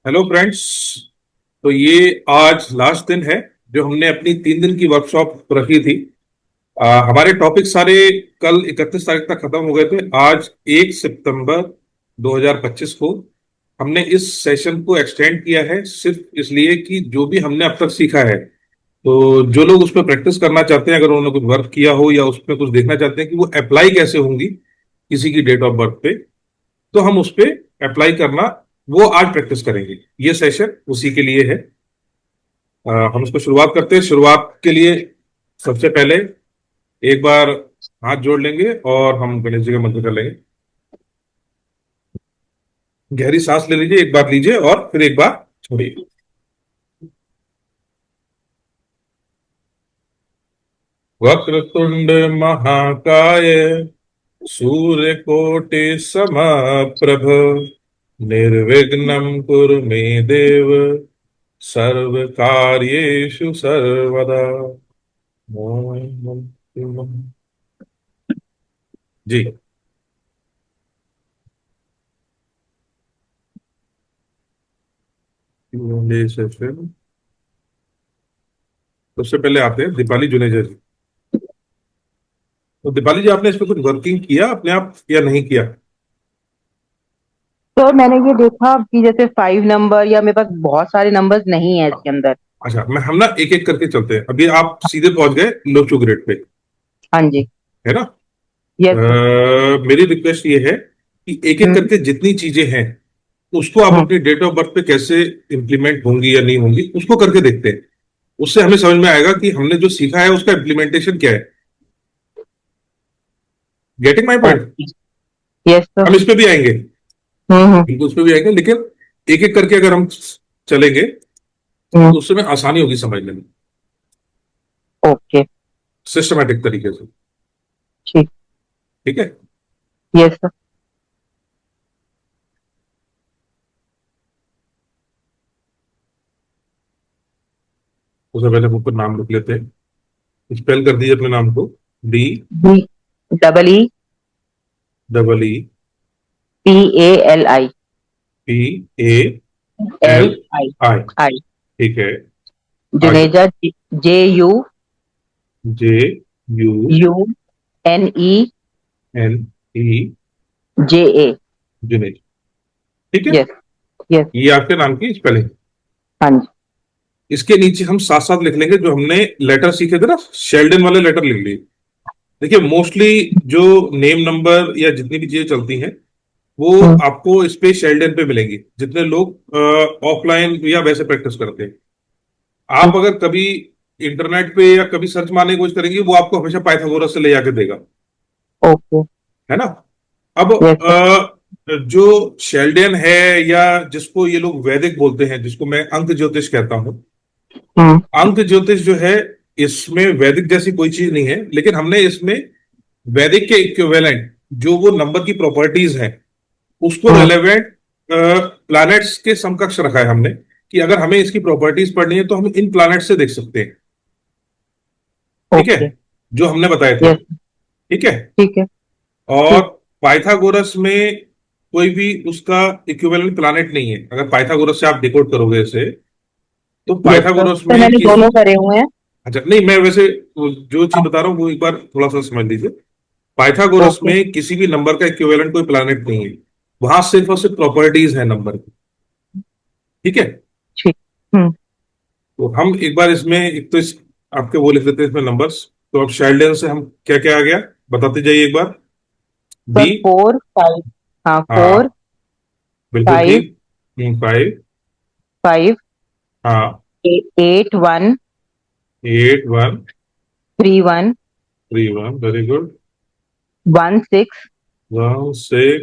Hello friends. तो ये आज लास्ट दिन है जो हमने अपनी 3 दिन की वर्कशॉप रखी थी। हमारे टॉपिक सारे कल 31 तारीख तक खत्म हो गए थे। आज 1 सितंबर 2025 को हमने इस सेशन को एक्सटेंड किया है, सिर्फ इसलिए कि जो भी हमने अब तक सीखा है, तो जो लोग उस पर प्रैक्टिस करना चाहते हैं, अगर उन्होंने कुछ वर्क किया हो या उसमें कुछ देखना चाहते हैं कि वो अप्लाई कैसे होंगी किसी की डेट ऑफ बर्थ पे, तो हम उस पर अप्लाई करना वो आज प्रैक्टिस करेंगे। ये सेशन उसी के लिए है। हम इसको शुरुआत करते हैं। शुरुआत के लिए सबसे पहले एक बार हाथ जोड़ लेंगे और हम गणेश जी का मंत्र कर लेंगे। गहरी सांस ले लीजिए, एक बार लीजिए और फिर एक बार छोड़िए। वक्रतुंड महाकाय, सूर्यकोटि समप्रभ, निर्विघ्नं कुरु मे देव, सर्व कार्येषु सर्वदा। जी। सबसे पहले आते हैं दीपाली जुनेजा जी। तो दीपाली जी, आपने इस पे कुछ वर्किंग किया अपने आप या नहीं किया? तो मैंने ये देखा कि जैसे 5 नंबर या मेरे पास बहुत सारे नंबर्स नहीं है इसके अंदर। अच्छा, मैं हम ना एक एक करके चलते हैं। अभी आप सीधे पहुंच गए लोचो ग्रेड पे, हाँ जी। है ना? Yes sir. मेरी रिक्वेस्ट ये है कि एक एक हम्म। करके जितनी चीजें हैं उसको आप हम्म। अपनी डेट ऑफ बर्थ पे कैसे इंप्लीमेंट होंगी या नहीं होंगी उसको करके देखते हैं। उससे हमें समझ में आएगा कि हमने जो सीखा है उसका इम्प्लीमेंटेशन क्या है। Getting my point? Okay. Yes sir. हम इस पे भी आएंगे, हम्म। बिल्कुल उस पे भी आएंगे, लेकिन एक एक करके अगर हम चलेंगे हम्म। तो उससे में आसानी होगी समझने में, ओके। सिस्टमेटिक तरीके से। ठीक। ठीक है। Yes sir. उससे पहले हम ऊपर नाम लिख लेते हैं। स्पेल कर दीजिए अपने नाम को। D D double E double E P A L I P A L L I I. I ठीक है। आगे। Juneja J U J U U N E N E J A. Juneja. ठीक है। यस। यस। ये आपके नाम की स्पेलिंग। हाँ जी। इसके नीचे हम साथ साथ लिख लेंगे जो हमने लेटर सीखे थे ना, शेल्डन वाले लेटर लिख लिए। देखिए, मोस्टली जो नेम नंबर या जितनी भी चीजें चलती हैं वो हम्म। आपको इस पे शेल्डन पे मिलेंगी, जितने लोग ऑफलाइन या वैसे प्रैक्टिस करते हैं। आप अगर कभी इंटरनेट पे या कभी सर्च मारने की कोशिश करेंगे, वो आपको हमेशा पाइथागोरस से ले जाके देगा, ओके। है ना? अब यस सर। जो शेल्डन है या जिसको ये लोग वैदिक बोलते हैं, जिसको मैं अंक ज्योतिष कहता हूं। हम्म। अंक ज्योतिष जो है, इसमें वैदिक जैसी कोई चीज नहीं है, लेकिन हमने इसमें वैदिक के इक्विवेलेंट जो वो नंबर की प्रॉपर्टीज हैं उसको हम्म। रेलेवेंट प्लैनेट्स के समकक्ष रखा है हमने, कि अगर हमें इसकी प्रॉपर्टीज पढ़नी है तो हम इन प्लैनेट से देख सकते हैं। ठीक है, ओके। जो हमने बताए थे। यस। ठीक है। ठीक है। और ठीक। पाइथागोरस में कोई भी उसका इक्विवेलेंट प्लैनेट नहीं है। अगर पाइथागोरस से आप डिकोड करोगे इसे, तो यस सर, पाइथागोरस तो में मैंने किस। दोनों करे हुए हैं। अच्छा, नहीं, मैं वैसे जो चीज बता रहा हूँ वो एक बार थोड़ा सा समझ लीजिए। Pythagoras okay. में किसी भी नंबर का इक्विवेलेंट कोई प्लैनेट नहीं है। वहां सिर्फ और सिर्फ प्रॉपर्टीज है नंबर की। ठीक है। ठीक। हम्म। तो हम एक बार इसमें एक तो आपके वो लिख देते हैं इसमें नंबर्स। तो अब चाइल्ड से हम क्या क्या आ गया, बताते जाइए एक बार। डी। सर 4 5। हाँ, फोर हाँ, बिल्कुल फाइव ठीक। 5। फाइव हाँ। 8 1 8 1 3 1 3 1, वेरी गुड। 1 6 6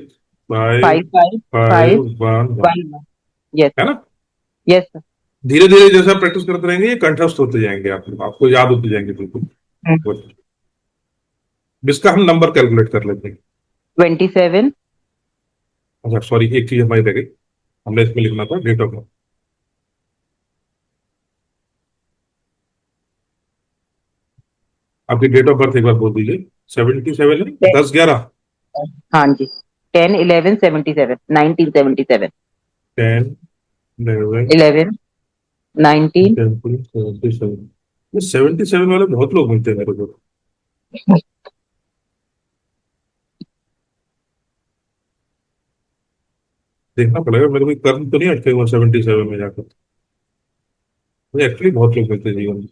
5 5 5 5 5 1 1। 1 1। यस है सर। ना? Yes sir. धीरे धीरे जैसा प्रैक्टिस करते रहेंगे ये कंठस्थ होते जाएंगे, आपको याद होते जाएंगे, बिल्कुल। गुड। इसका हम नंबर कैलकुलेट कर लेते हैं। 27। अच्छा, सॉरी, एक चीज हमारी रह गई। हमने इसमें लिखना था डेट ऑफ बर्थ। आपकी डेट ऑफ बर्थ एक बार बोल दीजिए। 77 है, 10 11। हाँ जी। 10 11 77 1977। 10 11, 11, 19, 77। ये 77 वाले बहुत लोग मिलते हैं मेरे को। देखना पड़ेगा मेरे को, कर्म तो नहीं अटके हुआ 77 में जाकर। मुझे एक्चुअली बहुत लोग मिलते हैं जीवन में।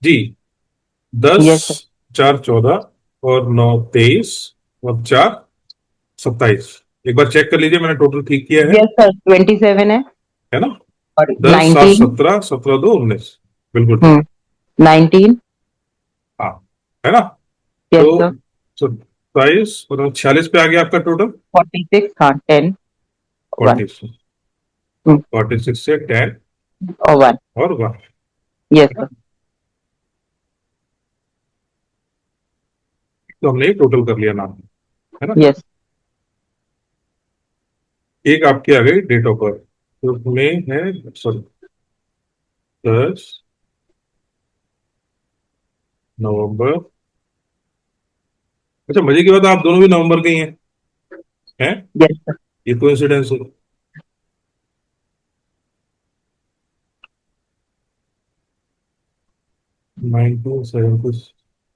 जी। दस, yes sir, 4 14 और 9 23 और 4 27। एक बार चेक कर लीजिए, मैंने टोटल ठीक किया yes sir, 27 है ना? और 10 7 19, 17 17 2 19, बिल्कुल ठीक। 19, हाँ, है ना? yes तो sir, 27 और 46 पे आ गया आपका टोटल। 46, हाँ 10, 1, 46, 46 से 10 और 1, और 1, yes है ना? sir, तो हमने ये टोटल कर लिया नाम, है ना? yes, एक आपकी आ गई डेट ऑफ बर्थ, तो उसमें है, सॉरी, 10 नवंबर। अच्छा, मजे की बात है, आप दोनों भी नवंबर के ही हैं? yes sir, ये कोइंसिडेंस है? 1970।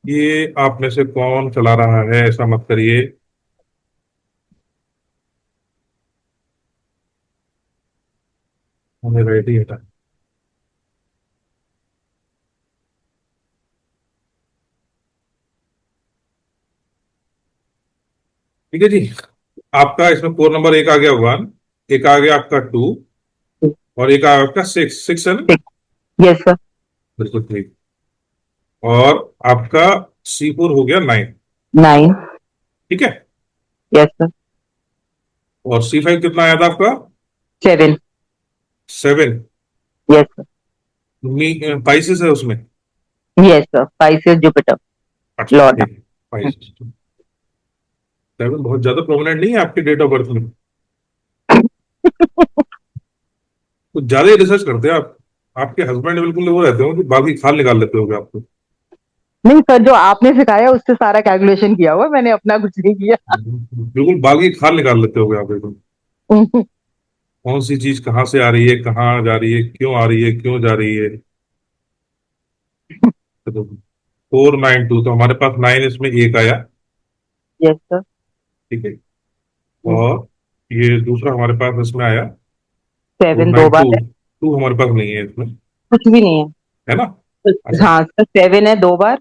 ये आप में से कौन चला रहा है, ऐसा मत करिए। हमें राइट ही हटा। ठीक है जी। आपका इसमें कोड नंबर एक आ गया 1, एक आ गया आपका 2, और एक आ गया आपका 6। 6 है ना? 6, yes sir, बिल्कुल ठीक। और आपका C4 हो गया 9। 9, ठीक है। yes sir, और C5 कितना आया था आपका? 7, 7। yes sir, पाइसिस है उसमें? yes sir, Pisces Jupiter अच्छा Lord, ठीक है। पाइसिस। 7 बहुत ज्यादा प्रोमिनेंट नहीं है आपके डेट ऑफ बर्थ में? कुछ ज्यादा ही रिसर्च करते हैं आप। आपके हस्बैंड बिल्कुल वो रहते हो कि बाकी खाल निकाल लेते होगे आपको। नहीं सर, जो आपने सिखाया उससे सारा कैलकुलेशन किया हुआ, मैंने अपना कुछ नहीं किया। बिल्कुल बागी खाल निकाल लेते होगे आप एकदम। कौन सी चीज कहाँ से आ रही है, कहाँ जा रही है, क्यों आ रही है, क्यों जा रही है। तो 492, तो हमारे पास 9 इसमें एक आया। यस सर, ठीक है। और ये दूसरा हमारे पास इसमें आया। फोर 7 दो नाइन बार टू है, टू हमारे पास नहीं है इसमें, कुछ भी नहीं है। है ना? अच्छा। हाँ सर, 7 है 2 बार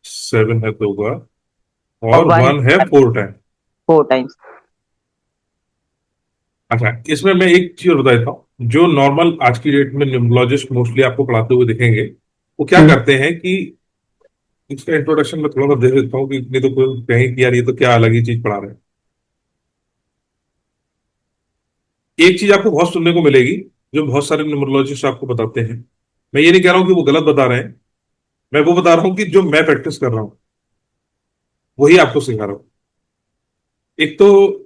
7 है 2 बार, और और 1 1 है 4 टाइम। 4 टाइम्स। अच्छा, इसमें मैं एक चीज और बता देता हूँ। जो नॉर्मल आज की डेट में न्यूमरोलॉजिस्ट मोस्टली आपको पढ़ाते हुए दिखेंगे, वो क्या करते हैं कि इसका इंट्रोडक्शन में थोड़ा सा दे देता हूँ, कि नहीं तो कोई कहें कि यार ये तो क्या अलग ही चीज पढ़ा रहे हैं। एक चीज आपको बहुत सुनने को मिलेगी, जो बहुत सारे न्यूमरोलॉजिस्ट आपको बताते हैं। मैं ये नहीं कह रहा हूँ कि वो गलत बता रहे हैं, मैं वो बता रहा हूँ कि जो मैं प्रैक्टिस कर रहा हूँ वही आपको सिखा रहा हूँ। एक तो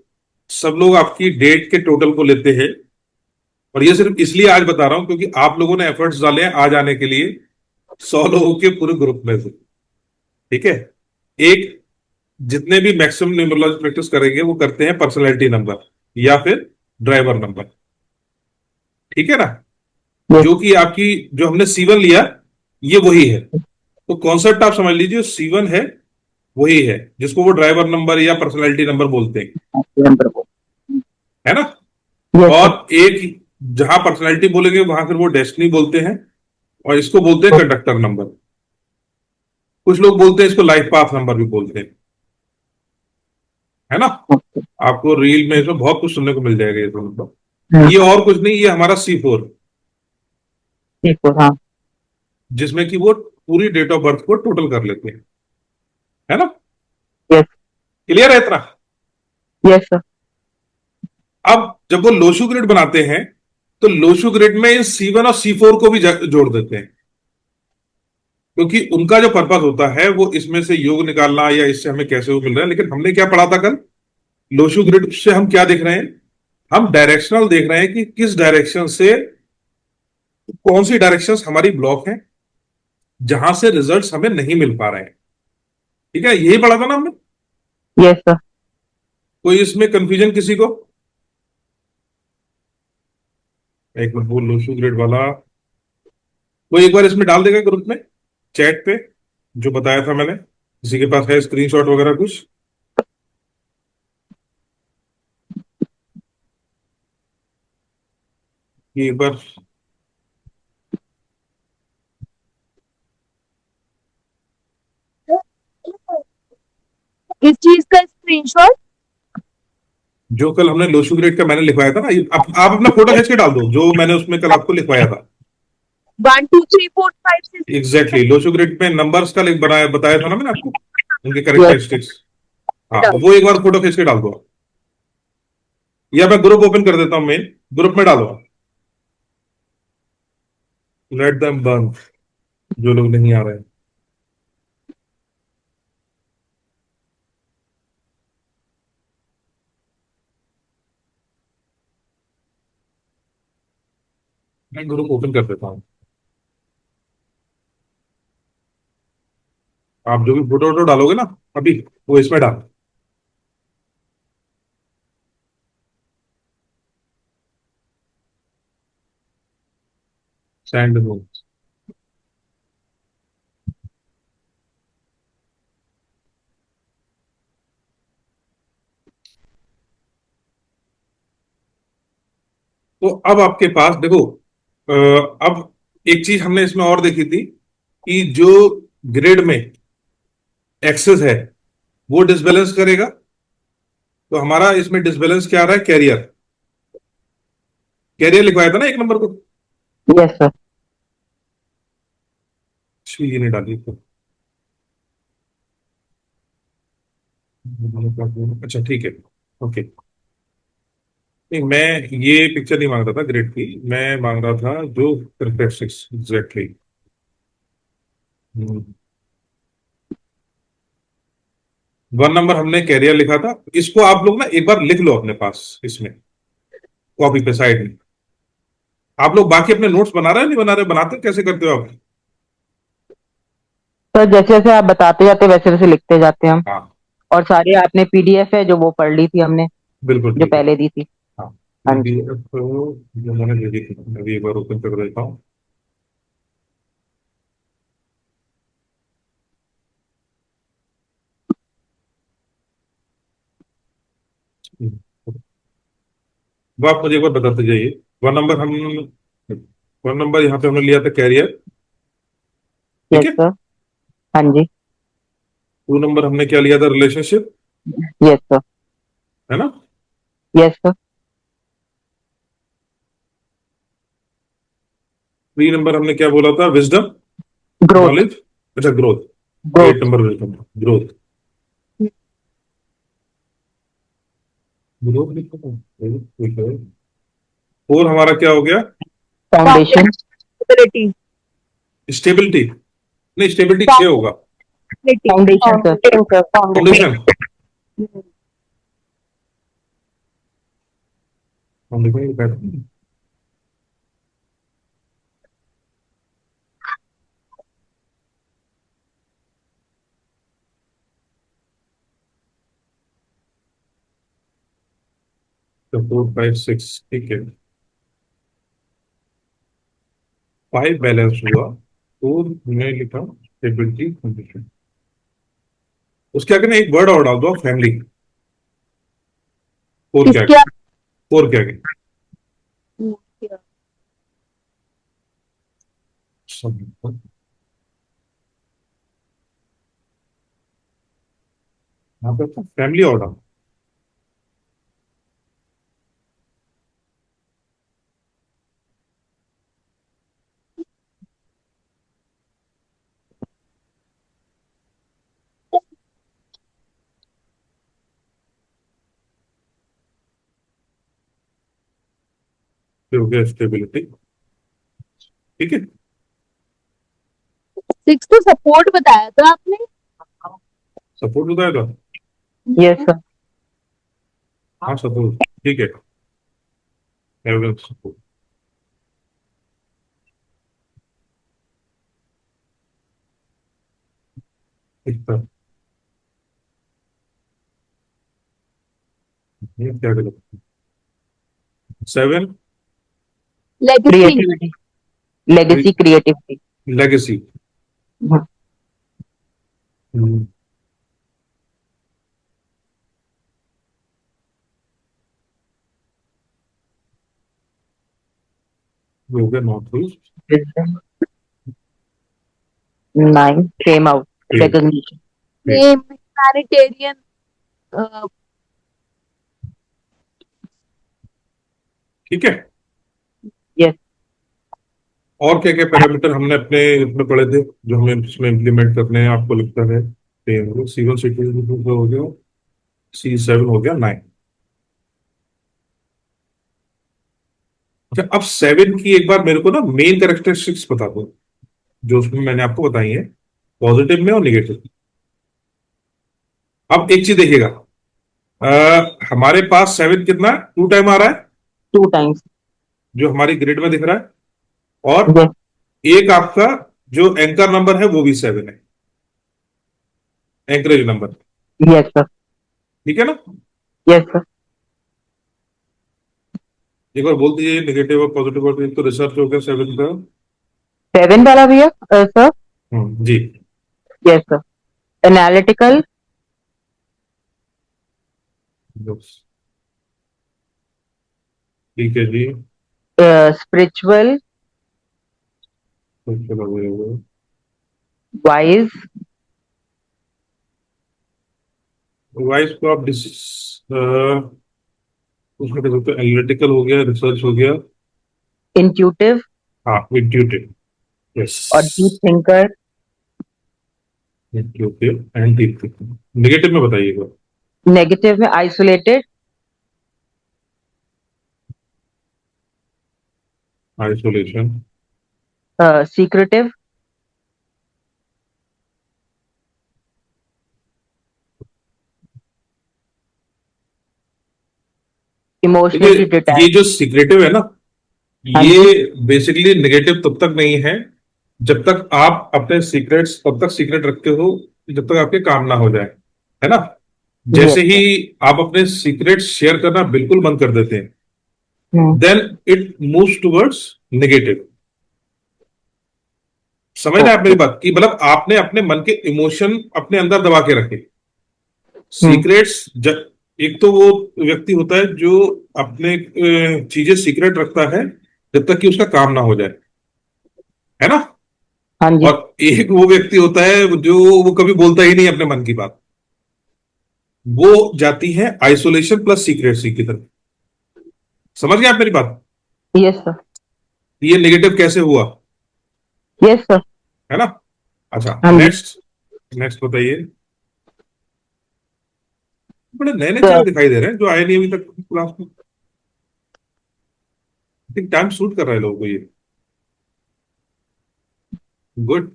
सब लोग आपकी डेट के टोटल को लेते हैं, और ये सिर्फ इसलिए आज बता रहा हूं क्योंकि आप लोगों ने एफर्ट्स डाले हैं आज आने के लिए, 100 लोगों के पूरे ग्रुप में से। ठीक है। एक, जितने भी मैक्सिमम न्यूमरोलॉजी प्रैक्टिस करेंगे वो करते हैं पर्सनैलिटी नंबर या फिर ड्राइवर नंबर। ठीक है ना? यस जो कि आपकी, जो हमने C1 लिया, ये वही है। तो कॉन्सेप्ट आप समझ लीजिए, C1 है, वही है जिसको वो ड्राइवर नंबर या पर्सनैलिटी नंबर बोलते हैं, नंबर को, है ना? यस सर, और एक, जहां पर्सनैलिटी बोलेंगे वहां फिर वो डेस्टिनी बोलते हैं, और इसको बोलते हैं कंडक्टर नंबर। कुछ लोग बोलते हैं इसको लाइफ पाथ नंबर भी बोलते हैं, है ना? आपको रील में इसमें बहुत कुछ सुनने को मिल जाएगा ये तो, मतलब ये और कुछ नहीं, ये हमारा C4, ठीक है, हाँ, जिसमें कि वो पूरी डेट ऑफ बर्थ को टोटल कर लेते हैं, है ना? यस, क्लियर है इतना? यस सर, अब जब वो लोशु ग्रिड बनाते हैं, तो लोशु ग्रिड में इन C1 और C4 को भी जोड़ देते हैं, क्योंकि उनका जो पर्पस होता है वो इसमें से योग निकालना या इससे हमें कैसे वो मिल रहा है। लेकिन हमने क्या पढ़ा था कल? लोशु ग्रिड से हम क्या देख रहे हैं? हम डायरेक्शनल देख रहे हैं कि किस डायरेक्शन से, कौन सी डायरेक्शंस हमारी ब्लॉक है, जहां से रिजल्ट्स हमें नहीं मिल पा रहे हैं। ठीक है, यही पढ़ा था ना हमने? यस सर, कोई इसमें कंफ्यूजन किसी को? एक मिनट, वो लोशू ग्रेड वाला कोई एक बार इसमें डाल देगा ग्रुप में, चैट पे, जो बताया था मैंने, किसी के पास है स्क्रीनशॉट वगैरह कुछ? ये एक बार किस चीज का स्क्रीनशॉट? जो कल हमने लोशू ग्रेड का मैंने लिखवाया था ना, आप अपना फोटो खींच के डाल दो, जो मैंने उसमें कल आपको लिखवाया था। 1 2 3 4 5 6। एग्जैक्टली exactly, लोशू ग्रेड में नंबर्स का लिख बनाया बताया था ना मैंने आपको, उनके यस। करेक्टरिस्टिक्स। हाँ, वो एक बार फोटो खींच के डाल दो आप। या मैं ग्रुप ओपन कर देता हूँ, मेन ग्रुप में डालो। लेट देम बर्न, जो लोग नहीं आ रहे हैं। मैं ग्रुप ओपन कर देता हूँ। आप जो भी फोटो वोटो डालोगे ना अभी, वो इसमें डाल। सैंड में। तो अब आपके पास देखो, अब एक चीज हमने इसमें और देखी थी कि जो ग्रिड में एक्सेस है वो डिसबैलेंस करेगा। तो हमारा इसमें डिसबैलेंस क्या आ रहा है? कैरियर। कैरियर लिखवाया था ना एक नंबर को। Yes sir. ये नहीं डाली तो। अच्छा ठीक है, ओके। नहीं, मैं ये पिक्चर नहीं मांग रहा था ग्रिड की, मैं मांग रहा था जो करेक्टरिस्टिक्स एग्जैक्टली। वन नंबर हमने कैरियर लिखा था, इसको आप लोग ना एक बार लिख लो अपने पास इसमें, कॉपी पे साइड में। आप लोग बाकी अपने नोट्स बना रहे हैं नहीं बना रहे? बनाते कैसे करते हो आप? सर जैसे जैसे आप बताते जाते वैसे वैसे लिखते जाते हैं हम। हाँ, और सारी आपने पीडीएफ है जो वो पढ़ ली थी हमने, बिल्कुल जो ठीक है। पहले दी थी। हाँ, हाँ जी। पीडीएफ जो मैंने दे दी थी, मैं भी एक बार ओपन कर देता हूँ। वो आप मुझे एक बार बताते जाइए। वन नंबर हम, वन नंबर यहाँ पे हमने लिया था कैरियर, ठीक यस है। सर। हाँ जी। टू नंबर हमने क्या लिया था? Relationship, yes sir. है ना। Yes sir. थ्री नंबर हमने क्या बोला था? Wisdom, growth. नॉलेज। अच्छा, growth. Eight growth. Number wisdom, growth. Growth लिखा था, ठीक है। फोर हमारा क्या हो गया? फाउंडेशन। फाउंडेशन। स्टेबिलिटी। नहीं, स्टेबिलिटी छह होगा। Foundation sir. फाउंडेशन। फाउंडेशन। तो फोर फाइव सिक्स, ठीक है। फाइव बैलेंस हुआ, फोर हमने लिखा स्टेबिलिटी कंडीशन। उसके आगे ना एक वर्ड और डाल दो, फैमिली। फोर के आगे, इसके फोर के आगे। सब यहाँ पे फैमिली और डाल। फिर हो गया स्टेबिलिटी, ठीक है। सिक्स तो सपोर्ट बताया था आपने। सपोर्ट बताया था। Yes sir. हाँ, सपोर्ट, ठीक है। एविडेंस सपोर्ट, ठीक था। ये क्या गलत? 7 legacy. Creativity, legacy, creativity. Legacy. हो गया north east. 9 came out, recognition। Humanitarian. ठीक है। Yes। और क्या क्या पैरामीटर हमने अपने इसमें पढ़े थे जो हमें इसमें इम्प्लीमेंट करने हैं, आपको लगता है? C1 C2 हो गया, C7 हो गया, 9। अच्छा, अब 7 की एक बार मेरे को ना मेन कैरेक्टरिस्टिक्स बता दो जो उसमें मैंने आपको बताई है, पॉजिटिव में और निगेटिव। अब एक चीज देखिएगा, हमारे पास 7 कितना 2 टाइम आ रहा है 2 times। जो हमारी ग्रिड में दिख रहा है, और Yes। एक आपका जो एंकर नंबर है वो भी 7 है, एंकरेज नंबर। Yes sir। ठीक है ना? Yes sir। एक बार बोल दीजिए नेगेटिव और पॉजिटिव, और एक तो रिसर्च हो गया 7 का। 7 वाला भी है सर। जी। Yes sir। Analytical। ठीक है जी। Spiritual। तो चलो ये हो गया। Wise। वाइस को आप उसमें कह सकते हो एनालिटिकल हो गया, रिसर्च हो गया। Intuitive। हाँ, इंट्यूटिव। यस। और Deep Thinker। Intuitive and deep thinking. Negative में बताइएगा। Negative में Isolated। आइसोलेशन। Secretive। देखिए, Emotionally ये detached। जो सीक्रेटिव है ना, हाँ ये जी। बेसिकली नेगेटिव तब तक नहीं है जब तक आप अपने सीक्रेट्स तब तक सीक्रेट रखते हो जब तक आपके काम ना हो जाए, है ना? Yes जैसे ही sir। आप अपने सीक्रेट्स शेयर करना बिल्कुल बंद कर देते हैं, hmm. Then it moves towards negative. समझ रहे हैं आप मेरी Okay। बात? कि मतलब आपने अपने मन के इमोशन अपने अंदर दबा के रखे। हम्म। सीक्रेट्स एक तो वो व्यक्ति होता है जो अपने चीजें सीक्रेट रखता है जब तक कि उसका काम ना हो जाए, है ना? हाँ जी। और एक वो व्यक्ति होता है जो वो कभी बोलता ही नहीं अपने मन की बात, वो जाती है आइसोलेशन प्लस सीक्रेसी की तरफ। समझ गए आप मेरी बात? Yes sir। ये नेगेटिव कैसे हुआ, Yes sir। है ना? अच्छा, हाँ जी। नेक्स्ट। नेक्स्ट बताइए। बड़े नए नए तो चेहरे दिखाई दे रहे हैं जो आए नहीं अभी तक क्लास में। थिंक टाइम सूट कर रहा है लोगों को ये। गुड।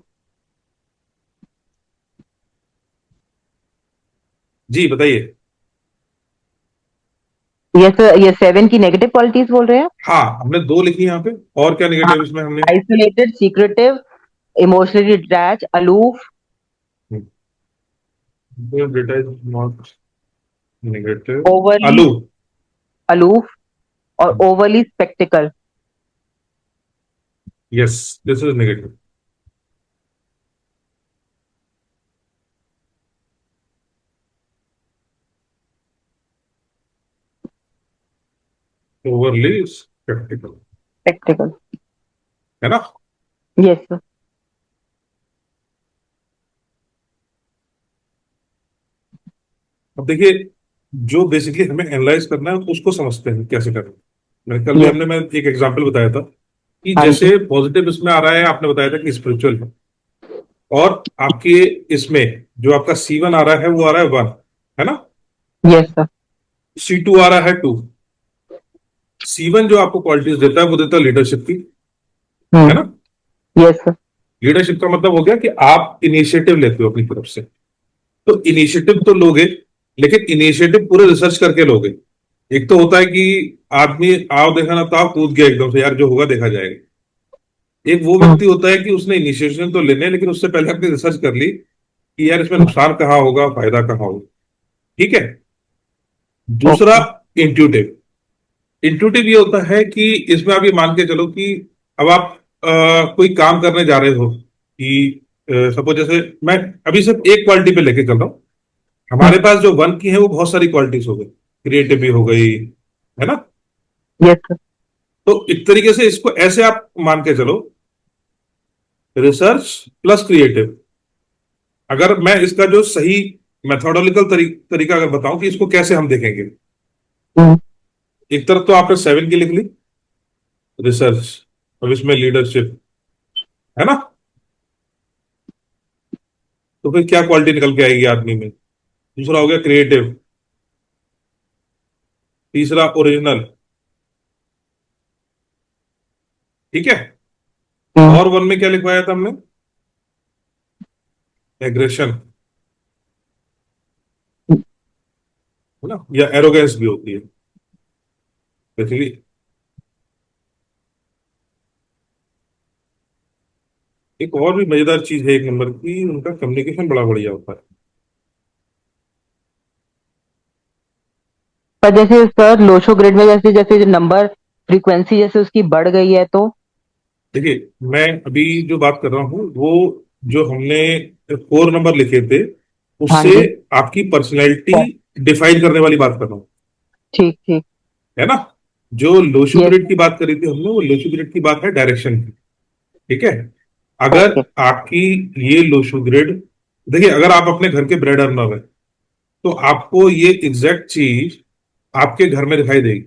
जी बताइए। ये सर, ये 7 की नेगेटिव क्वालिटीज बोल रहे हैं। हाँ, हमने 2 लिखी यहाँ पे, और क्या हाँ। नेगेटिव इसमें हमने? Isolated, secretive, emotionally detach, aloof, data is not negative. Overly आलू। अलूफ, और overly spectacled. Yes, this is negative. Overly spectacled, spectacled. है ना? Yes sir. अब देखिए, जो बेसिकली हमें एनालाइज करना है उसको समझते हैं कैसे करना है। मैंने कल भी यस। हमने मैं एक एग्जांपल बताया था कि हाँ जी। जैसे पॉजिटिव इसमें आ रहा है, आपने बताया था कि स्पिरिचुअल है, और आपके इसमें जो आपका C1 आ रहा है वो आ रहा है 1, है ना? Yes sir. C2 आ रहा है 2। C1 जो आपको क्वालिटीज देता है वो देता है लीडरशिप की, है ना? Yes sir. लीडरशिप का मतलब हो गया कि आप इनिशिएटिव लेते हो अपनी तरफ से। तो इनिशिएटिव तो लोगे, लेकिन इनिशिएटिव पूरे रिसर्च करके लोगे। एक तो होता है कि आदमी आओ देखा ना ताव कूद गया एकदम से, यार जो होगा देखा जाएगा। एक वो व्यक्ति होता है कि उसने इनिशिएशन तो लेने, लेकिन उससे पहले अपनी रिसर्च कर ली कि यार इसमें नुकसान कहाँ होगा फायदा कहाँ होगा। ठीक है। दूसरा, ओके। इंट्यूटिव। इंट्यूटिव ये होता है कि इसमें आप ये मान के चलो कि अब आप कोई काम करने जा रहे हो कि सपोज जैसे मैं अभी सिर्फ एक क्वालिटी पे लेके चल रहा हूँ। हमारे पास जो वन की है वो बहुत सारी क्वालिटीज हो गई, क्रिएटिव भी हो गई, है ना। Yes sir. तो एक तरीके से इसको ऐसे आप मान के चलो, रिसर्च प्लस क्रिएटिव। अगर मैं इसका जो सही मेथोडोलॉजिकल तरीका अगर बताऊं कि इसको कैसे हम देखेंगे, एक तरफ तो आपने 7 की लिख ली रिसर्च, अब इसमें लीडरशिप, है ना। तो फिर क्या क्वालिटी निकल के आएगी आदमी में। दूसरा हो गया क्रिएटिव, तीसरा ओरिजिनल, ठीक है। और वन में क्या लिखवाया था हमने, एग्रेशन, है ना, या एरोगेंस भी होती है बेसिकली। एक और भी मजेदार चीज है एक नंबर की, उनका कम्युनिकेशन बड़ा बढ़िया होता है। पर जैसे सर लोशो ग्रेड में जैसे जैसे नंबर फ्रीक्वेंसी जैसे उसकी बढ़ गई है तो देखिए, मैं अभी जो बात कर रहा हूँ वो जो हमने 4 नंबर लिखे थे हाँ उससे जी। आपकी पर्सनैलिटी डिफाइन करने वाली बात कर रहा हूँ, ठीक ठीक। है ना। जो लोशो यस। ग्रिड की बात करी थी हमने, वो लोशो ग्रिड की बात है डायरेक्शन की, ठीक है। अगर ओके। आपकी ये लोशो ग्रिड, देखिए अगर आप अपने घर के ब्रेड अर्नर है तो आपको ये एग्जैक्ट चीज आपके घर में दिखाई देगी।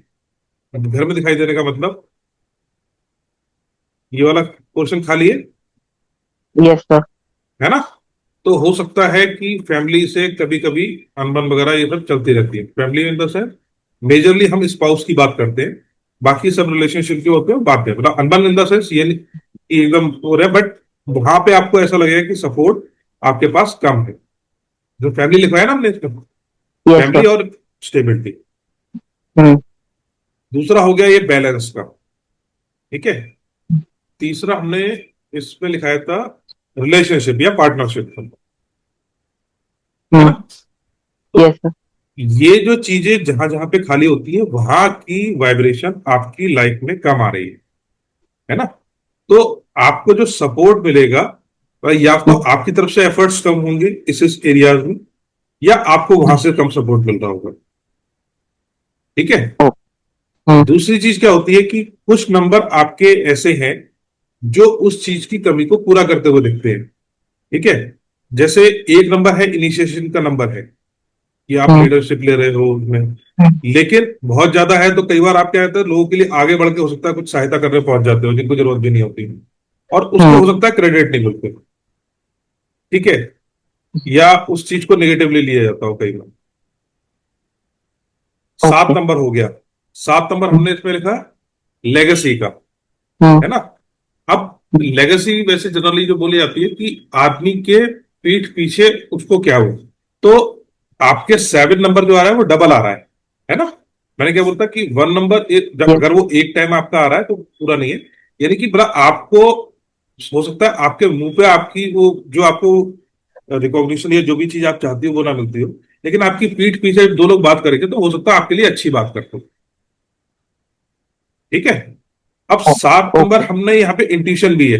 अब घर में दिखाई देने का मतलब ये वाला पोर्शन खाली यस सर। है ना। तो हो सकता है कि फैमिली से कभी कभी अनबन वगैरह ये सब चलती रहती है। फैमिली मेंबर्स है, मेजरली हम स्पाउस की बात करते हैं, बाकी सब रिलेशनशिप के होते हैं बात है, मतलब अनबन इन द सेंस ये नहीं कि एकदम हो रहा है, बट वहां पे आपको ऐसा लगेगा कि सपोर्ट आपके पास कम है। जो फैमिली लिखवाया ना हमने इसमें, यस फैमिली सर। और स्टेबिलिटी। हम्म। दूसरा हो गया ये बैलेंस का, ठीक है। तीसरा हमने इसमें लिखाया था रिलेशनशिप या पार्टनरशिप, है ना। हम्म। तो यस सर। ये जो चीजें जहां जहां पे खाली होती है वहां की वाइब्रेशन आपकी लाइफ में कम आ रही है ना। तो आपको जो सपोर्ट मिलेगा या तो आपकी तरफ से एफर्ट्स कम होंगे इस एरियाज में, या आपको वहां से कम सपोर्ट मिल रहा होगा, ठीक है। हम्म। दूसरी चीज क्या होती है कि कुछ नंबर आपके ऐसे हैं जो उस चीज की कमी को पूरा करते हुए दिखते हैं, ठीक है। जैसे एक नंबर है इनिशिएशन का नंबर है कि आप हम्म। लीडरशिप ले रहे हो उसमें, लेकिन बहुत ज्यादा है तो कई बार आप क्या कहते हैं लोगों के लिए आगे बढ़ के हो सकता है कुछ सहायता करने पहुंच जाते हो जिनको जरूरत भी नहीं होती, और उसको हो सकता है क्रेडिट नहीं मिलते, ठीक है, या उस चीज को नेगेटिवली लिया जाता हो कई बार। 7 ओके। नंबर हो गया। 7 नंबर हमने इसमें लिखा लेगेसी का, हम्म। है ना। अब लेगेसी वैसे जनरली जो बोली जाती है कि आदमी के पीठ पीछे उसको क्या हो, तो आपके 7 नंबर जो आ रहा है वो डबल आ रहा है ना। मैंने क्या बोलता कि 1 नंबर यस। अगर वो एक टाइम आपका आ रहा है तो पूरा नहीं है, यानी कि बड़ा आपको हो सकता है आपके मुंह पे आपकी वो जो आपको रिकॉग्निशन या जो भी चीज आप चाहती हो वो ना मिलती हो, लेकिन आपकी पीठ पीछे दो लोग बात करेंगे तो हो सकता है आपके लिए अच्छी बात करते हो, ठीक है। अब 7 नंबर ओके। हमने यहाँ पे इंट्यूशन भी है।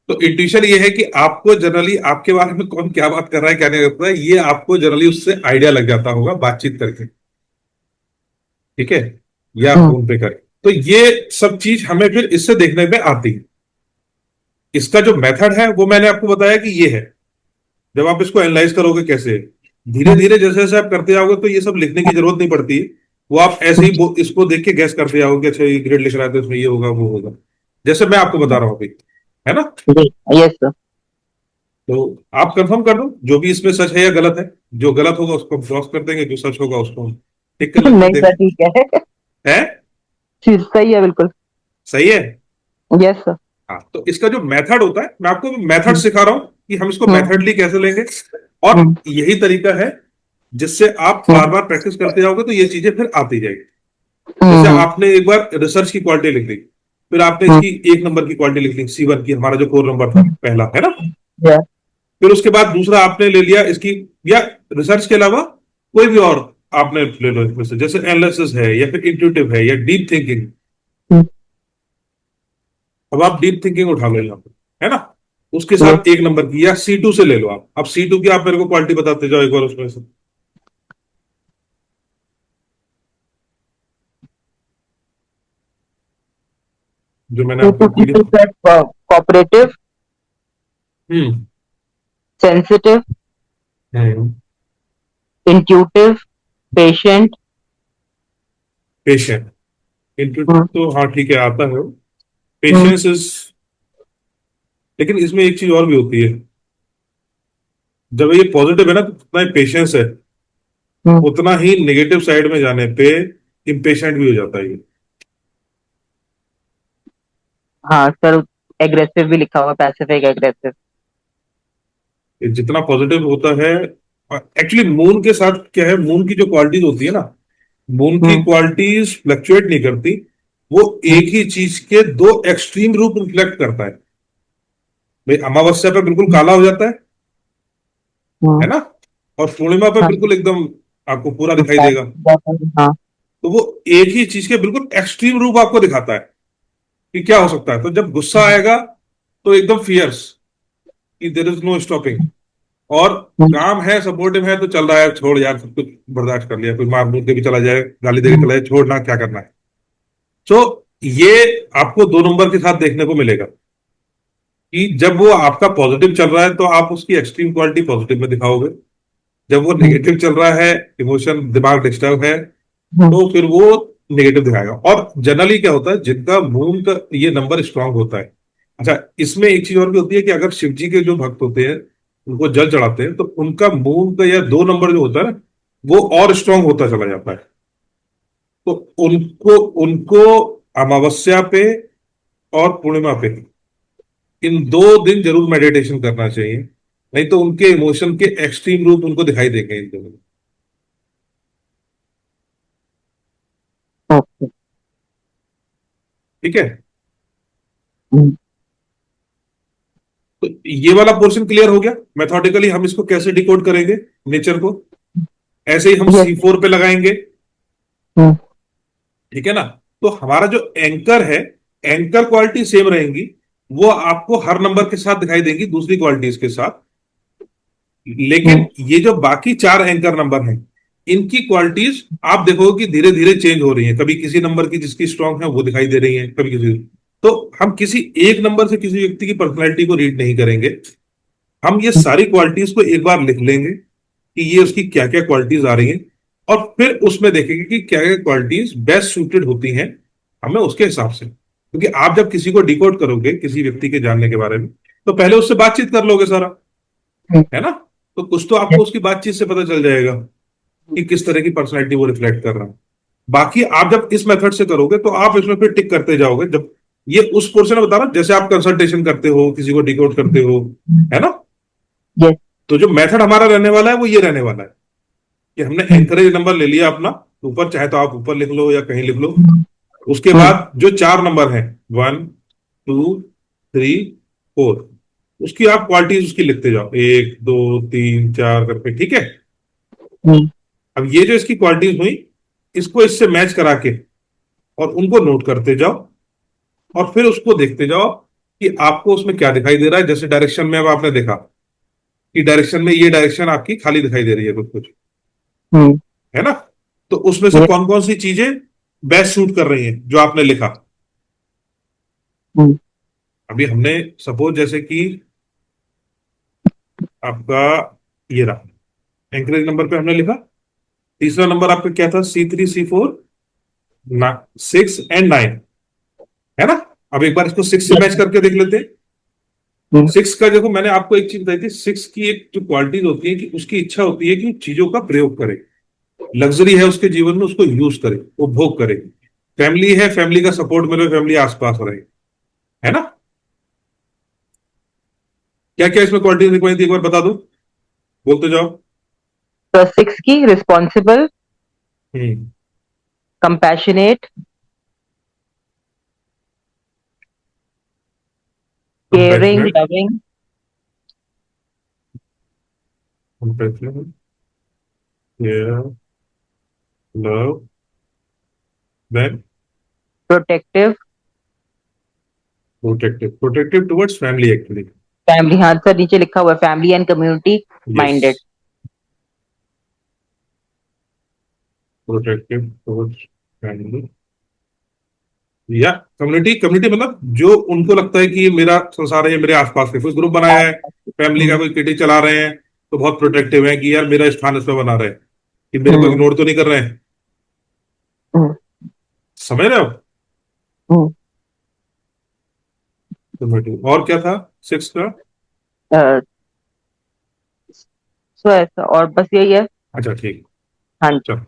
तो इंट्यूशन ये है कि आपको जनरली आपके बारे में कौन क्या बात कर रहा है क्या नहीं कर रहा है ये आपको जनरली उससे आइडिया लग जाता होगा बातचीत करके, ठीक है, या फोन पे करके। तो ये सब चीज हमें फिर इससे देखने में आती है। इसका जो मेथड है वो मैंने आपको बताया कि ये है। जब आप इसको एनालाइज करोगे कैसे, धीरे धीरे जैसे जैसे आप करते जाओगे तो ये सब लिखने की जरूरत नहीं पड़ती है। वो आप ऐसे ही इसको देख के गैस करते जाओगे कि अच्छा ये ग्रेड लिख रहा है तो इसमें ये होगा वो होगा, जैसे मैं आपको बता रहा हूँ अभी, है ना। Yes sir. तो आप कंफर्म कर दो जो भी इसमें सच है या गलत है। जो गलत होगा उसको हम क्रॉस कर देंगे, जो सच होगा उसको हम टिक कर लेंगे, नहीं सर देख ठीक है। है चीज सही है बिल्कुल। सही है। Yes sir. हाँ, तो इसका जो मेथड होता है मैं आपको मेथड सिखा रहा हूं कि हम इसको हम्म। मेथडली कैसे लेंगे, और हम्म। यही तरीका है जिससे आप बार बार प्रैक्टिस करते जाओगे तो ये चीजें फिर आती जाएगी। जैसे हम्म। आपने एक बार रिसर्च की क्वालिटी लिख ली, फिर आपने हम्म। इसकी 1 नंबर की क्वालिटी लिख ली C1 की, हमारा जो 4 नंबर था पहला, है ना। यस। फिर उसके बाद दूसरा आपने ले लिया इसकी, या रिसर्च के अलावा कोई भी और आपने ले लो इसमें से, जैसे एनालिसिस है या फिर इंट्यूटिव है या डीप थिंकिंग। हम्म, अब आप डीप थिंकिंग उठा लो यहाँ पे, है ना, उसके yes, साथ एक नंबर की, या C2 से ले लो आप। अब C2 की आप मेरे को क्वालिटी बताते जाओ एक बार उसमें से। जो मैंने so आपको two people PDF. said cooperative, हम्म। sensitive, हम्म। intuitive, patient. पेशेंट। इंट्यूटिव हम्म, तो हाँ ठीक है, आता है। हम्म, पेशेंस इज, लेकिन इसमें एक चीज और भी होती है। जब ये पॉजिटिव है ना तो उतना ही पेशेंस है, हम्म, उतना ही नेगेटिव साइड में जाने पे इम्पेशेंट भी हो जाता है ये। हाँ सर, एग्रेसिव भी लिखा हुआ, पैसिफिक एग्रेसिव। ये जितना पॉजिटिव होता है, एक्चुअली मून के साथ क्या है, मून की जो क्वालिटीज होती है ना, मून की हम्म, क्वालिटीज फ्लक्चुएट नहीं करती। वो हम्म, एक ही चीज के दो एक्सट्रीम रूप रिफ्लेक्ट करता है। भाई अमावस्या पे बिल्कुल काला हो जाता है हम्म, ना, और पूर्णिमा पे हाँ, बिल्कुल एकदम आपको पूरा दिखाई black, देगा। हाँ, तो वो एक ही चीज के बिल्कुल एक्सट्रीम रूप आपको दिखाता है कि क्या हो सकता है। तो जब गुस्सा आएगा तो एकदम फियर्स, कि देर इज नो स्टॉपिंग। और हम्म, काम है, सपोर्टिव है, तो चल रहा है, छोड़ यार सब कुछ बर्दाश्त कर लिया, कोई मार मूर के भी चला जाए, गाली दे के चला जाए, छोड़ना क्या करना है। तो ये आपको दो नंबर के साथ देखने को मिलेगा कि जब वो आपका पॉजिटिव चल रहा है तो आप उसकी एक्सट्रीम क्वालिटी पॉजिटिव में दिखाओगे। जब वो हम्म, नेगेटिव चल रहा है, इमोशन दिमाग डिस्टर्ब है, हम्म, तो फिर वो नेगेटिव दिखाएगा। और जनरली क्या होता है, जिनका मून का ये नंबर स्ट्रांग होता है। अच्छा, इसमें एक चीज और भी होती है कि अगर शिव जी के जो भक्त होते हैं, उनको जल चढ़ाते हैं, तो उनका मून का या दो नंबर जो होता है ना, वो और स्ट्रांग होता चला जाता है। तो उनको उनको अमावस्या पे और पूर्णिमा पे इन 2 दिन जरूर मेडिटेशन करना चाहिए, नहीं तो उनके इमोशन के एक्सट्रीम रूप उनको दिखाई देंगे इन दोनों। ओके, ठीक है। हम्म, तो ये वाला पोर्शन क्लियर हो गया, मेथोडिकली हम इसको कैसे डिकोड करेंगे नेचर को। ऐसे ही हम yes, C4 पे लगाएंगे। हम्म, ठीक है ना। तो हमारा जो एंकर है, एंकर क्वालिटी सेम रहेंगी, वो आपको हर नंबर के साथ दिखाई देंगी दूसरी क्वालिटीज के साथ। हम्म, लेकिन ये जो बाकी 4 एंकर नंबर हैं, इनकी क्वालिटीज आप देखोगे कि धीरे धीरे चेंज हो रही है। कभी किसी नंबर की जिसकी स्ट्रांग है वो दिखाई दे रही है, कभी किसी। तो हम किसी एक नंबर से किसी व्यक्ति की पर्सनैलिटी को रीड नहीं करेंगे। हम ये सारी क्वालिटीज को एक बार लिख लेंगे कि ये उसकी क्या क्या क्वालिटीज आ रही हैं, और फिर उसमें देखेंगे कि क्या क्या क्वालिटीज बेस्ट सूटेड होती हैं हमें उसके हिसाब से। क्योंकि आप जब किसी को डिकोड करोगे किसी व्यक्ति के जानने के बारे में, तो पहले उससे बातचीत कर लोगे सारा, हम्म, है ना। तो कुछ तो आपको yes, उसकी बातचीत से पता चल जाएगा कि किस तरह की पर्सनैलिटी वो रिफ्लेक्ट कर रहा है। बाकी आप जब इस मेथड से करोगे तो आप इसमें फिर टिक करते जाओगे। जब ये उस पोर्शन में बता रहा हूं, जैसे आप कंसल्टेशन करते हो, किसी को डिकोड करते हो, है ना। yes, तो जो मेथड हमारा रहने वाला है वो ये रहने वाला है कि हमने हम्म, एंकरेज नंबर ले लिया अपना, ऊपर चाहे तो आप ऊपर लिख लो या कहीं लिख लो। हम्म, उसके हम्म, बाद जो 4 नंबर हैं, 1, 2, 3, 4, उसकी आप क्वालिटीज उसकी लिखते जाओ, 1, 2, 3, 4 करके, ठीक है। हम्म, अब ये जो इसकी क्वालिटीज हुई, इसको इससे मैच करा के और उनको नोट करते जाओ, और फिर उसको देखते जाओ कि आपको उसमें क्या दिखाई दे रहा है। जैसे डायरेक्शन में अब आपने देखा कि डायरेक्शन में ये डायरेक्शन आपकी खाली दिखाई दे रही है कुछ कुछ, हम्म, है ना। तो उसमें से yes, कौन कौन सी चीजें बेस्ट सूट कर रही हैं जो आपने लिखा। हम्म, अभी हमने सपोज जैसे कि आपका ये रहा, एंकरेज नंबर पे हमने लिखा, तीसरा नंबर आपका क्या था, C3 C4 6 एंड 9, है ना। अब एक बार इसको 6 से yes, मैच करके देख लेते हैं। हम्म, 6 का देखो, मैंने आपको एक चीज बताई थी, 6 की एक जो क्वालिटीज होती है कि उसकी इच्छा होती है कि चीजों का प्रयोग करे, लग्जरी है उसके जीवन में, उसको यूज करे, उपभोग करे। फैमिली है, फैमिली का सपोर्ट मिले, फैमिली आसपास रहे, है ना। क्या क्या इसमें क्वालिटीज रिक्वायरी थी, एक बार बता दो, बोलते जाओ। तो 6 की responsible, hmm. Compassionate, caring, compassionate. Loving, compassionate, care, love, then protective, protective, protective towards family actually. Family, हाँ सर नीचे लिखा हुआ है family and community yes, minded. Protective towards family या कम्युनिटी। कम्युनिटी मतलब जो उनको लगता है कि ये मेरा संसार है, ये मेरे आसपास के कुछ ग्रुप बनाया है, फैमिली का कोई किटी चला रहे हैं, तो बहुत प्रोटेक्टिव है कि यार मेरा स्थान इसमें बना रहे, कि मेरे को हम्म, इग्नोर तो नहीं कर रहे हैं। हम्म, समझ रहे हो? हम्म, कम्युनिटी। और क्या था सिक्स का? अ, सो ऐसा और बस यही है। अच्छा ठीक। हाँ जी। चलो,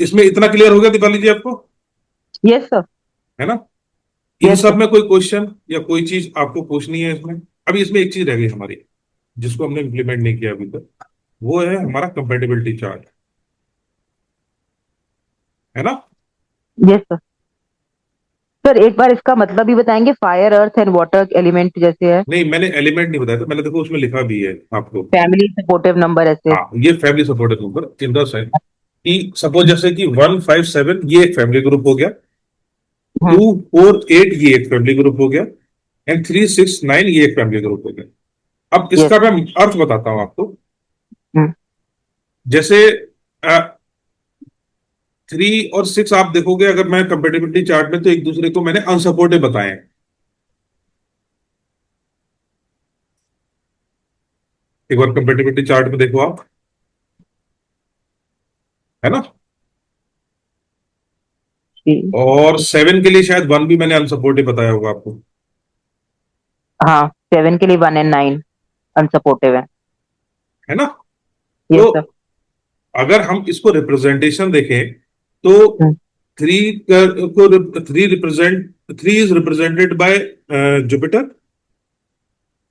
इसमें इतना क्लियर हो गया दीपाली जी आपको, यस सर। है ना? इन यस सब सर। में कोई क्वेश्चन या कोई चीज आपको पूछनी है इसमें? अभी इसमें एक चीज रह गई हमारी, जिसको हमने इम्प्लीमेंट नहीं किया अभी तक, वो है हमारा कंपेटिबिलिटी चार्ट, है ना? Yes sir. सर एक बार इसका मतलब भी बताएंगे, fire earth and water element जैसे है, नहीं, मैंने एलिमेंट नहीं बताया था, मैंने देखो उसमें लिखा भी है आपको। फैमिली सपोर्टिव नंबर ऐसे। हाँ, ये family supported number in the sense कि सपोज जैसे कि 157 ये एक फैमिली ग्रुप हो गया, हम्म, 248 ये एक फैमिली ग्रुप हो गया, एंड 369 ये एक फैमिली ग्रुप हो गया। अब यस। इसका मैं अर्थ बताता हूं आपको। हम्म, जैसे 3 और 6 आप देखोगे अगर मैं कंपेटिबिलिटी चार्ट में, तो एक दूसरे को मैंने अनसपोर्टिव बताए हैं। एक बार कंपेटिबिलिटी चार्ट में देखो आप, है ना? जी। और 7 के लिए शायद 1 भी मैंने अनसपोर्टिव बताया होगा आपको, हाँ 7 के लिए 1 और 9 अनसपोर्टिव है। है ना? यस तो सर। अगर हम इसको रिप्रेजेंटेशन देखें तो हम्म, थ्री को three is represented by Jupiter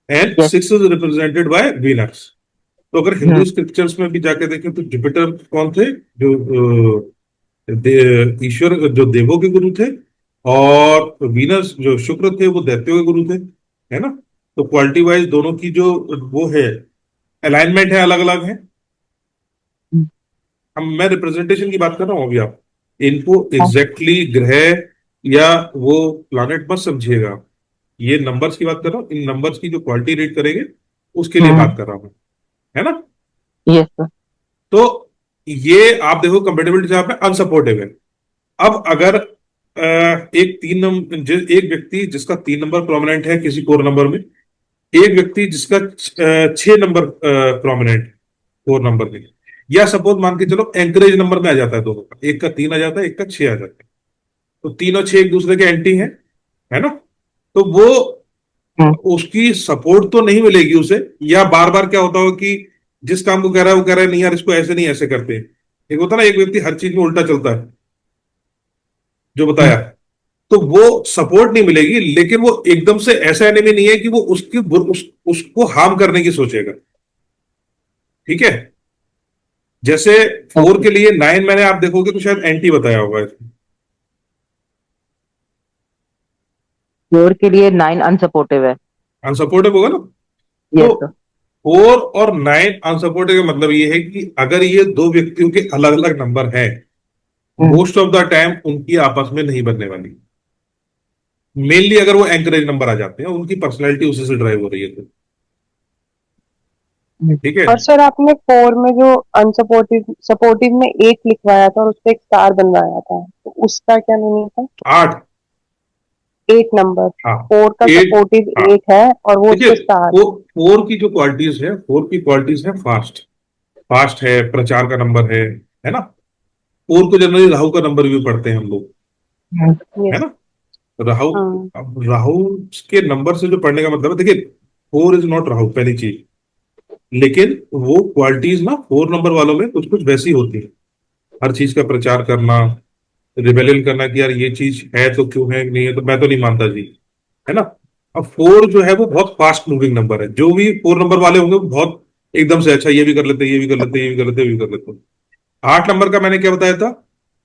and yes. 6 is represented by Venus. तो अगर हम्म, हिंदू स्क्रिप्चर्स में भी जाके देखें तो जुपिटर कौन थे? जो ईश्वर, जो देवों के गुरु थे, और वीनस जो शुक्र थे वो दैत्यों के गुरु थे, है ना? तो क्वालिटी वाइज दोनों की जो वो है, अलाइनमेंट है, अलग अलग है। हम्म, हम मैं रिप्रेजेंटेशन की बात कर रहा हूँ अभी, आप इनको हाँ, एग्जैक्टली ग्रह या वो प्लैनेट मत समझिएगा, ये नंबर्स की बात कर रहा हूँ, इन नंबर्स की जो क्वालिटी रीड करेंगे उसके लिए हम्म, बात कर रहा हूँ, है ना? Yes sir. तो ये आप देखो कंपेटेबिलिटी जहां पे अनसपोर्टिव है। अब अगर एक एक व्यक्ति जिसका 3 नंबर प्रोमिनेंट है किसी कोर नंबर में, एक व्यक्ति जिसका 6 नंबर प्रोमिनेंट 4 नंबर में, या सपोज मान के चलो एंकरेज नंबर में आ जाता है दोनों का, एक का 3 आ जाता है, एक का 6 आ जाता है, तो 3 और 6 एक दूसरे के एंटी हैं, है ना? तो वो हम्म, उसकी सपोर्ट तो नहीं मिलेगी उसे, या बार बार क्या होता हो कि जिस काम को कह रहा है वो कह रहा है नहीं यार इसको ऐसे नहीं ऐसे करते हैं। एक होता है ना, एक व्यक्ति हर चीज में उल्टा चलता है, जो हम्म, बताया, तो वो सपोर्ट नहीं मिलेगी, लेकिन वो एकदम से ऐसा एनिमी नहीं है कि वो उसको हार्म करने की सोचेगा। ठीक है? जैसे 4 ओके। के लिए 9 मैंने आप देखोगे तो शायद एंटी बताया होगा इसमें। 4 के लिए 9 अनसपोर्टिव है। अनसपोर्टेड होगा ना? तो यस सर। 4 और 9 अनसपोर्टेड का मतलब ये है कि अगर ये दो व्यक्तियों के अलग अलग नंबर हैं, हम्म, मोस्ट ऑफ द टाइम उनकी आपस में नहीं बनने वाली, मेनली अगर वो एंकरेज नंबर आ जाते हैं, उनकी पर्सनैलिटी उसी से ड्राइव हो रही है तो। हम्म, ठीक है? और सर आपने 4 में जो अनसपोर्टिव सपोर्टिव में 8 लिखवाया था और उस पे एक स्टार बनवाया था, तो उसका क्या मीनिंग था? 8। 8 नंबर, हाँ, 4 का 8। सपोर्टिव हाँ, 8 है और वो उस देखिए पे स्टार। 4 की जो क्वालिटीज है, 4 की क्वालिटीज है फास्ट, फास्ट है, प्रचार का नंबर है ना? 4 को जनरली राहु का नंबर भी पढ़ते हैं हम लोग, है यस। ना? राहु, हाँ। अब राहु के नंबर से जो पढ़ने का मतलब है, देखिए 4 इज नॉट राहु, पहली चीज। लेकिन वो क्वालिटीज ना 4 नंबर वालों में कुछ कुछ वैसी होती है, हर चीज का प्रचार करना, रिबेलियन करना कि यार ये चीज है तो क्यों है, नहीं है तो मैं तो नहीं मानता जी, है ना? अब 4 जो है वो बहुत फास्ट मूविंग नंबर है, जो भी 4 नंबर वाले होंगे वो बहुत एकदम से, अच्छा ये भी कर लेते हैं, ये भी कर लेते हैं, ये भी कर लेते हैं, ये भी कर लेते हैं। 8 नंबर का मैंने क्या बताया था?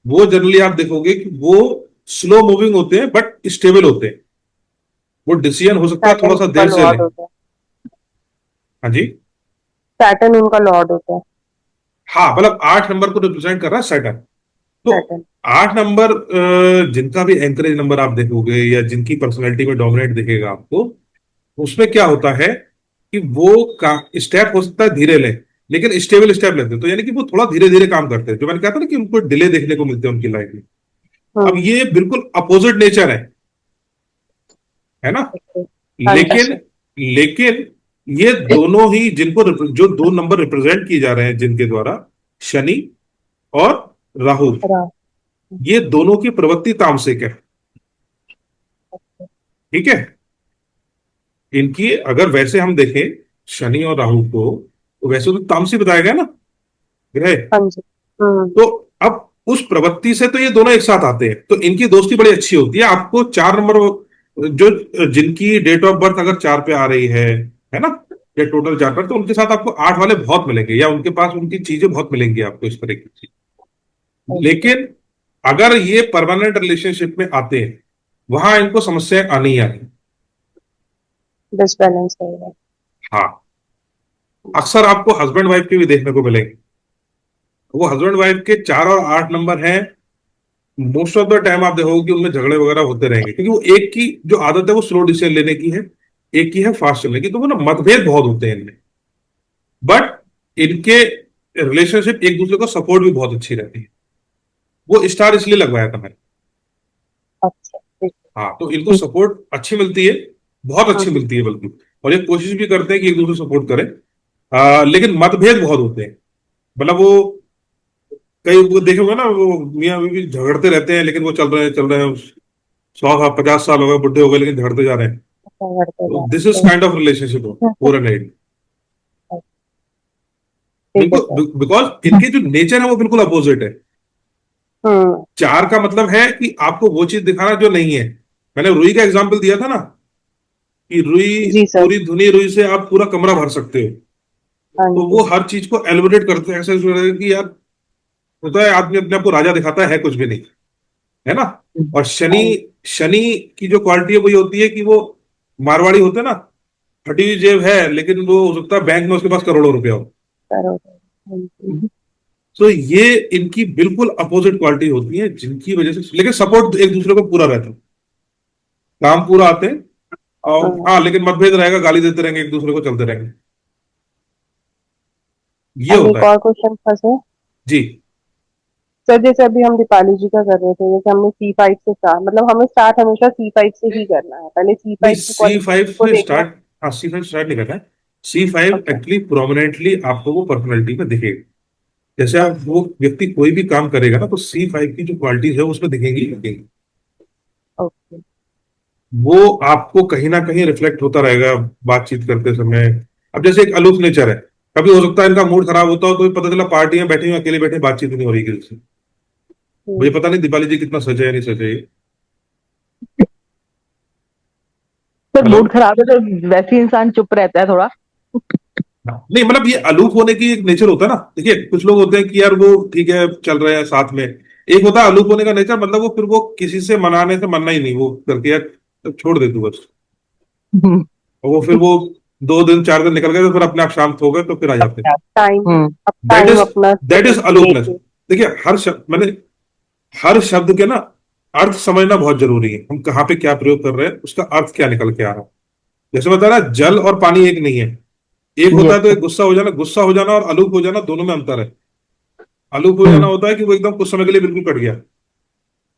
वो जनरली आप देखोगे कि वो स्लो मूविंग होते हैं बट स्टेबल होते हैं, वो डिसीजन हो सकता है थोड़ा सैटर्न सा उनका देर से लॉर्ड लें। होता है। हाँ जी। सैटर्न उनका लॉर्ड होता है। हाँ, मतलब 8 नंबर को रिप्रेजेंट कर रहा है सैटर्न। तो सैटर्न। 8 नंबर जिनका भी एंकरेज नंबर आप देखोगे या जिनकी पर्सनैलिटी में डोमिनेट दिखेगा आपको, उसमें क्या होता है कि वो स्टेप हो सकता है धीरे लें, लेकिन स्टेबल स्टेप लेते हैं। तो यानी कि वो थोड़ा धीरे धीरे काम करते हैं, जो मैंने कहा था ना कि उनको डिले देखने को मिलते हैं उनकी लाइफ में। अब हम्म। ये बिल्कुल अपोजिट नेचर है ना। ओके। हाँ लेकिन जी। लेकिन ये दोनों ही जिनको जो 2 नंबर रिप्रेजेंट किए जा रहे हैं जिनके द्वारा, शनि और राहु, रा- ये दोनों की प्रवृत्ति तामसिक है। ठीक है। इनकी अगर वैसे हम देखें शनि और राहु को, तो वैसे तो तामसिक बताया गया ना ग्रह। हाँ जी। तो अब उस प्रवृत्ति से तो ये दोनों एक साथ आते हैं, तो इनकी दोस्ती बड़ी अच्छी होती है। आपको 4 नंबर, जो जिनकी डेट ऑफ बर्थ अगर 4 पे आ रही है ना, या टोटल 4 पर, तो उनके साथ आपको 8 वाले बहुत मिलेंगे, या उनके पास उनकी चीजें बहुत मिलेंगी आपको इस तरह की चीज। ओके। लेकिन अगर ये परमानेंट रिलेशनशिप में आते हैं, वहां इनको समस्याएं आनी ही आनी। डिसबैलेंस रहेगा। हाँ, अक्सर आपको हस्बैंड वाइफ के भी देखने को मिलेंगे। वो हस्बैंड वाइफ के 4 और 8 नंबर हैं, मोस्ट ऑफ द टाइम आप देखोगे कि उनमें झगड़े वगैरह होते रहेंगे, क्योंकि वो एक की जो आदत है वो स्लो डिसीजन लेने की है, एक की है फास्ट चलने की। तो वो ना मतभेद बहुत होते हैं इनमें, बट इनके रिलेशनशिप एक दूसरे को सपोर्ट भी बहुत अच्छी रहती है। वो स्टार इसलिए लगवाया था मैंने। अच्छा, ठीक हाँ, तो इनको सपोर्ट अच्छी मिलती है, बहुत है। अच्छी मिलती है बल्कि। और ये कोशिश भी करते हैं कि एक दूसरे सपोर्ट करें, लेकिन मतभेद बहुत होते हैं। मतलब वो कई वो देखे होंगे ना, वो मियाँ बीवी झगड़ते रहते हैं, लेकिन वो चल रहे हैं 100 50 साल हो गए, बुढ़े हो गए, लेकिन झगड़ते जा रहे हैं। अच्छा, बढ़ते तो जा दिस इज रहा काइंड ऑफ रिलेशनशिप है। Over and eight. ठीक है सर। बिल्कुल, बिकॉज इनके जो नेचर है वो बिल्कुल अपोजिट है। हम्म। 4 का मतलब है कि आपको वो चीज दिखाना जो नहीं है। मैंने रुई का एग्जाम्पल दिया था ना, कि रुई, जी सर। पूरी धुनी रुई से आप पूरा कमरा भर सकते हो। हाँ तो जी। वो हर चीज को एलिबरेट करते हैं, ऐसे कि यार, होता है आदमी अपने आप को राजा दिखाता है कुछ भी नहीं, है ना। और शनि, हाँ। शनि की जो क्वालिटी है वो ये होती है कि वो मारवाड़ी होते हैं ना, फटी हुई जेब है, लेकिन वो हो सकता है बैंक में उसके पास करोड़ों रुपया हो। करो। हाँ जी। तो ये इनकी बिल्कुल अपोजिट क्वालिटी होती है, जिनकी वजह से, लेकिन सपोर्ट एक दूसरे को पूरा रहता है, काम पूरा आते हैं। और हाँ। हाँ, लेकिन मतभेद रहेगा, गाली देते रहेंगे एक दूसरे को, चलते रहेंगे। ये अब होता एक है। और क्वेश्चन था सर। जी। सर जैसे अभी हम दीपाली जी का कर रहे थे, जैसे हमने C5 से स्टार्ट, मतलब हमें स्टार्ट हमेशा C5 से ही करना है, पहले नहीं, C5 की C5 क्वालिफिकेशन को से देखना स्टार्ट, हाँ C5 स्टार्ट नहीं करना है। C5 है। एक्चुअली प्रोमिनेंटली आपको वो पर्सनैलिटी में दिखेगा। जैसे आप, ओके। वो व्यक्ति कोई भी काम करेगा ना, तो C5 की जो क्वालिटीज है उसमें दिखेंगी ही दिखेंगी। ओके। वो आपको कहीं ना कहीं रिफ्लेक्ट होता रहेगा बातचीत करते समय। अब जैसे एक अलूफ नेचर है, कभी हो सकता है इनका मूड खराब होता हो, तो पता चला पार्टी में बैठे हुए अकेले बैठे, बातचीत नहीं हो रही किसी से। मुझे हम्म। पता नहीं दीपाली जी कितना सचे है नहीं सचे ये। Sir hello. मूड खराब है तो वैसे ही इंसान चुप रहता है थोड़ा। नहीं, मतलब ये अलूफ होने की एक नेचर होता है ना। देखिए, कुछ लोग होते हैं कि यार वो ठीक है चल रहे हैं साथ में, एक होता है अलूफ होने का नेचर, मतलब वो फिर वो किसी से मनाने से मनना ही नहीं, वो करके यार तो छोड़ दे तू बस। हम्म। और वो फिर वो 2 दिन 4 दिन निकल गए, तो फिर अपने आप शांत हो गए, तो फिर आ जाते हैं। टाइम। हम्म। अब दैट टाइम इज अपना दैट इज अलूफनेस। लेके। देखिए, हर शब्द मैंने, हर शब्द के ना अर्थ समझना बहुत जरूरी है। हम कहाँ पे क्या प्रयोग कर रहे हैं, उसका अर्थ क्या निकल के आ रहा है। जैसे बता रहा, जल और पानी एक नहीं है। एक होता यस है तो सर। एक गुस्सा हो जाना और अलूप हो जाना, दोनों में अंतर है। अलूप हो जाना हम्म। होता है कि वो एकदम कुछ समय के लिए बिल्कुल कट गया।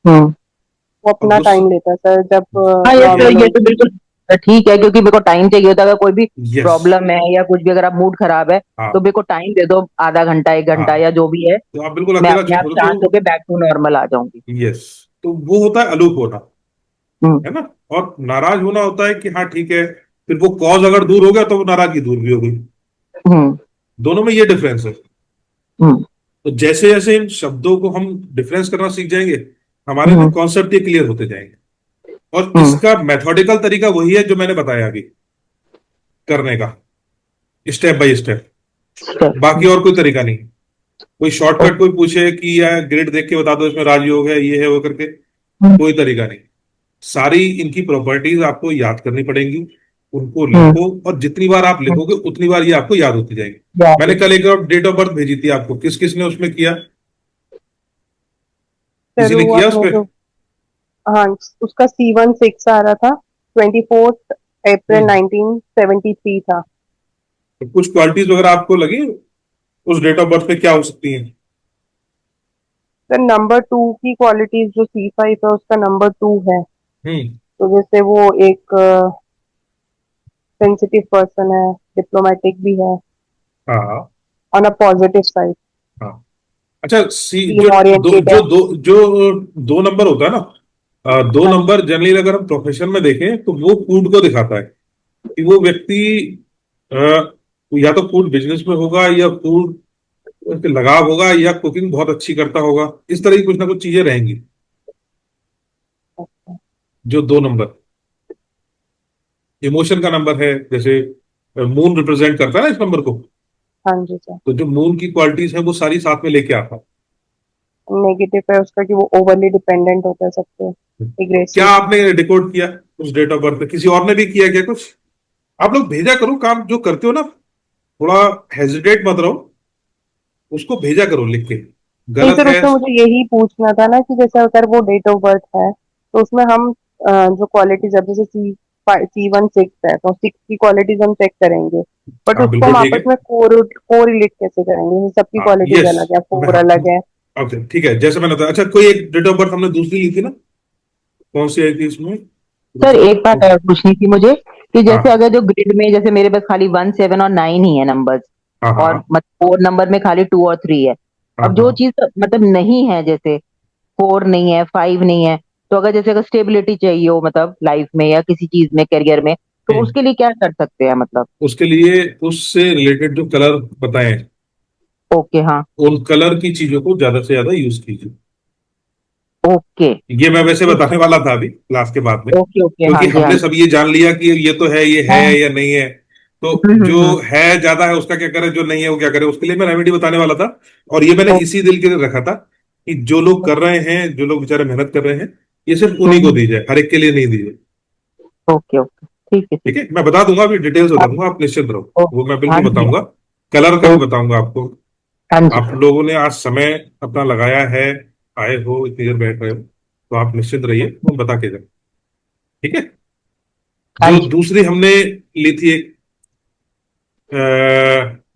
हम्म। वो और अपना गुस्सा, टाइम लेता है सर, जब हाँ ये तो नॉर्मल ये हो। तो बिल्कुल ठीक है, क्योंकि मेरे को टाइम चाहिए होता है। अगर कोई भी यस। प्रॉब्लम है या कुछ भी, अगर आप मूड खराब है तो हाँ। मेरे को टाइम दे दो, आधा घंटा 1 घंटा हाँ, या जो भी है। तो आप बिल्कुल मैं अकेला अपने आप हो तो, शांत होके बैक टू नॉर्मल आ जाऊंगी। यस, तो वो होता है अलूप होना, हम्म। है ना। और नाराज होना होता है कि हाँ ठीक है, फिर वो कॉज अगर दूर हो गया तो वो नाराजगी दूर भी हो गई। हम्म। दोनों में ये डिफरेंस है। हम्म। तो जैसे जैसे इन शब्दों को हम डिफरेंस करना सीख जाएंगे, हमारे ना हम्म। कॉन्सेप्ट ये क्लियर होते जाएंगे। और हम्म। इसका मेथोडिकल तरीका वही है जो मैंने बताया अभी, करने का, स्टेप बाय स्टेप। सर। बाकी और कोई तरीका नहीं। कोई शॉर्टकट ओके। कोई पूछे कि यार ग्रिड देख के बता दो इसमें राजयोग है, ये है, वो करके, हम्म। कोई तरीका नहीं। सारी इनकी प्रॉपर्टीज आपको याद करनी पड़ेंगी, उनको हम्म। लिखो, और जितनी बार आप लिखोगे उतनी बार ये आपको याद होती जाएगी। याद मैंने है। कल एक डेट ऑफ बर्थ भेजी थी आपको, किस किस ने उसमें किया? किसी ने किया शुरुआत उस में पे? जो, हाँ, उसका C16 आ रहा था, 24 अप्रैल हम्म। 1973 था। तो कुछ क्वालिटीज वगैरह आपको लगी उस डेट ऑफ बर्थ पे क्या हो सकती हैं? सर नंबर 2 की क्वालिटीज जो C5 है उसका नंबर 2 है। हम्म। तो जैसे वो एक सेंसिटिव पर्सन है, डिप्लोमेटिक भी है, हाँ। ऑन अ पॉजिटिव साइड, हाँ। अच्छा, सी जो टीम दो ओरिएंटेड जो है। दो जो दो नंबर होता है ना, दो हाँ जी। नंबर जनरली अगर हम प्रोफेशन में देखें तो वो फूड को दिखाता है कि वो व्यक्ति अ, या तो फूड बिजनेस में होगा, या फूड के लगाव होगा, या कुकिंग बहुत अच्छी करता होगा। इस तरह की कुछ ना कुछ चीजें रहेंगी। अच्छा। जो दो नंबर इमोशन का नंबर है, जैसे मून रिप्रेजेंट करता है ना इस नंबर को, हाँ जी सर। तो जो मून की क्वालिटीज है वो सारी साथ में लेके आता है। नेगेटिव है उसका कि वो ओवरली डिपेंडेंट होता है सब पे, तो क्या एग्रेसिव। आपने डिकोड किया उस डेट ऑफ बर्थ पे? किसी और ने भी किया क्या कुछ? आप लोग भेजा करो, काम जो करते हो ना, थोड़ा हेजिटेट मत रहो, उसको भेजा करो लिख के। नहीं गलत सर, है। उसमें मुझे यही पूछना था ना कि जैसे अगर वो डेट ऑफ बर्थ है तो उसमें हम जो क्वालिटीज अब जैसे C16 है तो 6 की क्वालिटीज हम चेक करेंगे, बट हाँ उसको बिल्कुल हम ठीक है। आपस में कोरिलेट कैसे करेंगे? जैसे सबकी हाँ क्वालिटीज यस। अलग है, मैं 4 अलग है। ओके ठीक है, जैसे मैंने बताया। अच्छा, कोई एक डेट ऑफ बर्थ हमने दूसरी ली थी ना, कौन सी आई थी इसमें? सर एक बात और पूछनी थी मुझे कि जैसे हाँ अगर जो ग्रिड में जैसे मेरे पास खाली 1 7 और 9 ही है नंबर्स, हाँ और हाँ 4 नंबर में खाली 2 और 3 है। हाँ अब जो हाँ। चीज मतलब नहीं है, जैसे 4 नहीं है, 5 नहीं है, तो अगर जैसे अगर स्टेबिलिटी चाहिए हो मतलब लाइफ में या किसी चीज में, करियर में, तो हम्म। उसके लिए क्या कर सकते हैं मतलब? उसके लिए उससे रिलेटेड जो कलर बताए हैं, ओके, हाँ। उन कलर की चीजों को ज्यादा से ज्यादा यूज कीजिए। ओके। ये मैं वैसे ठीक बताने है। वाला था अभी क्लास के बाद में, ओके ओके, हाँ क्योंकि जी, हाँ हमने जी। सब ये जान लिया कि ये तो है, ये है हाँ। या नहीं है। तो जो हम्म। है ज्यादा है उसका क्या करे, जो नहीं है वो क्या करे, उसके लिए मैं रेमेडी बताने वाला था। और ये मैंने इसी दिल के लिए रखा था कि जो लोग कर रहे हैं, जो लोग बेचारे मेहनत कर रहे हैं, ये सिर्फ उन्हीं को दी जाए, हर एक के लिए नहीं दी जाए। ओके ओके, ठीक है, ठीक ठीक है, मैं बता दूंगा, अभी डिटेल्स बता है। दूंगा, आप निश्चिंत रहो। ओ, वो मैं हाँ बिल्कुल जी। बताऊंगा। कलर का भी ओ, बताऊंगा आपको। हाँ जी। आप लोगों ने आज समय अपना लगाया है, आए हो, इतनी देर बैठ रहे हो, तो आप निश्चिंत रहिए, हम बता के जाए। ठीक है। हाँ जो जी। दूसरी हमने ली थी एक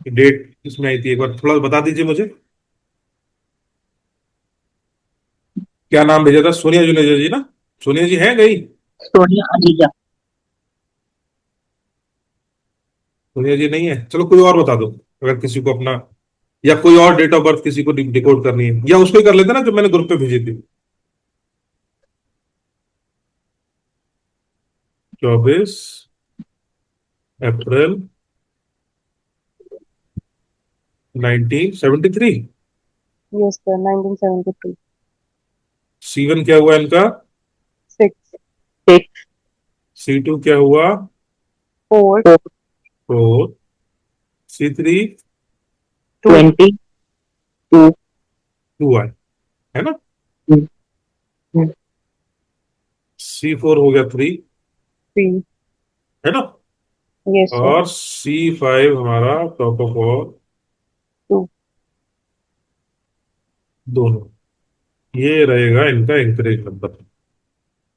डेट, इसमें आई थी, एक बार थोड़ा बता दीजिए मुझे। क्या नाम भेजा था? सोनिया जुनेजा जी ना? सोनिया जी हैं गई? सोनिया अजीजा। सोनिया जी नहीं है, चलो कोई और बता दो। अगर किसी को अपना, या कोई और डेट ऑफ बर्थ किसी को डिकोड करनी है, या उसको ही कर लेते ना जो मैंने ग्रुप पे भेजी थी। 24 अप्रैल 1973। Yes sir, 1973। C1 क्या हुआ इनका? 6। C2 क्या हुआ? 4। 4। C3 2। 22। 2 आए, है ना? C4 हो गया 3, 3। है ना? Yes sir. और C5 हमारा टॉप ऑफ ऑल 2। दोनों। ये रहेगा इनका इंकरेज नंबर,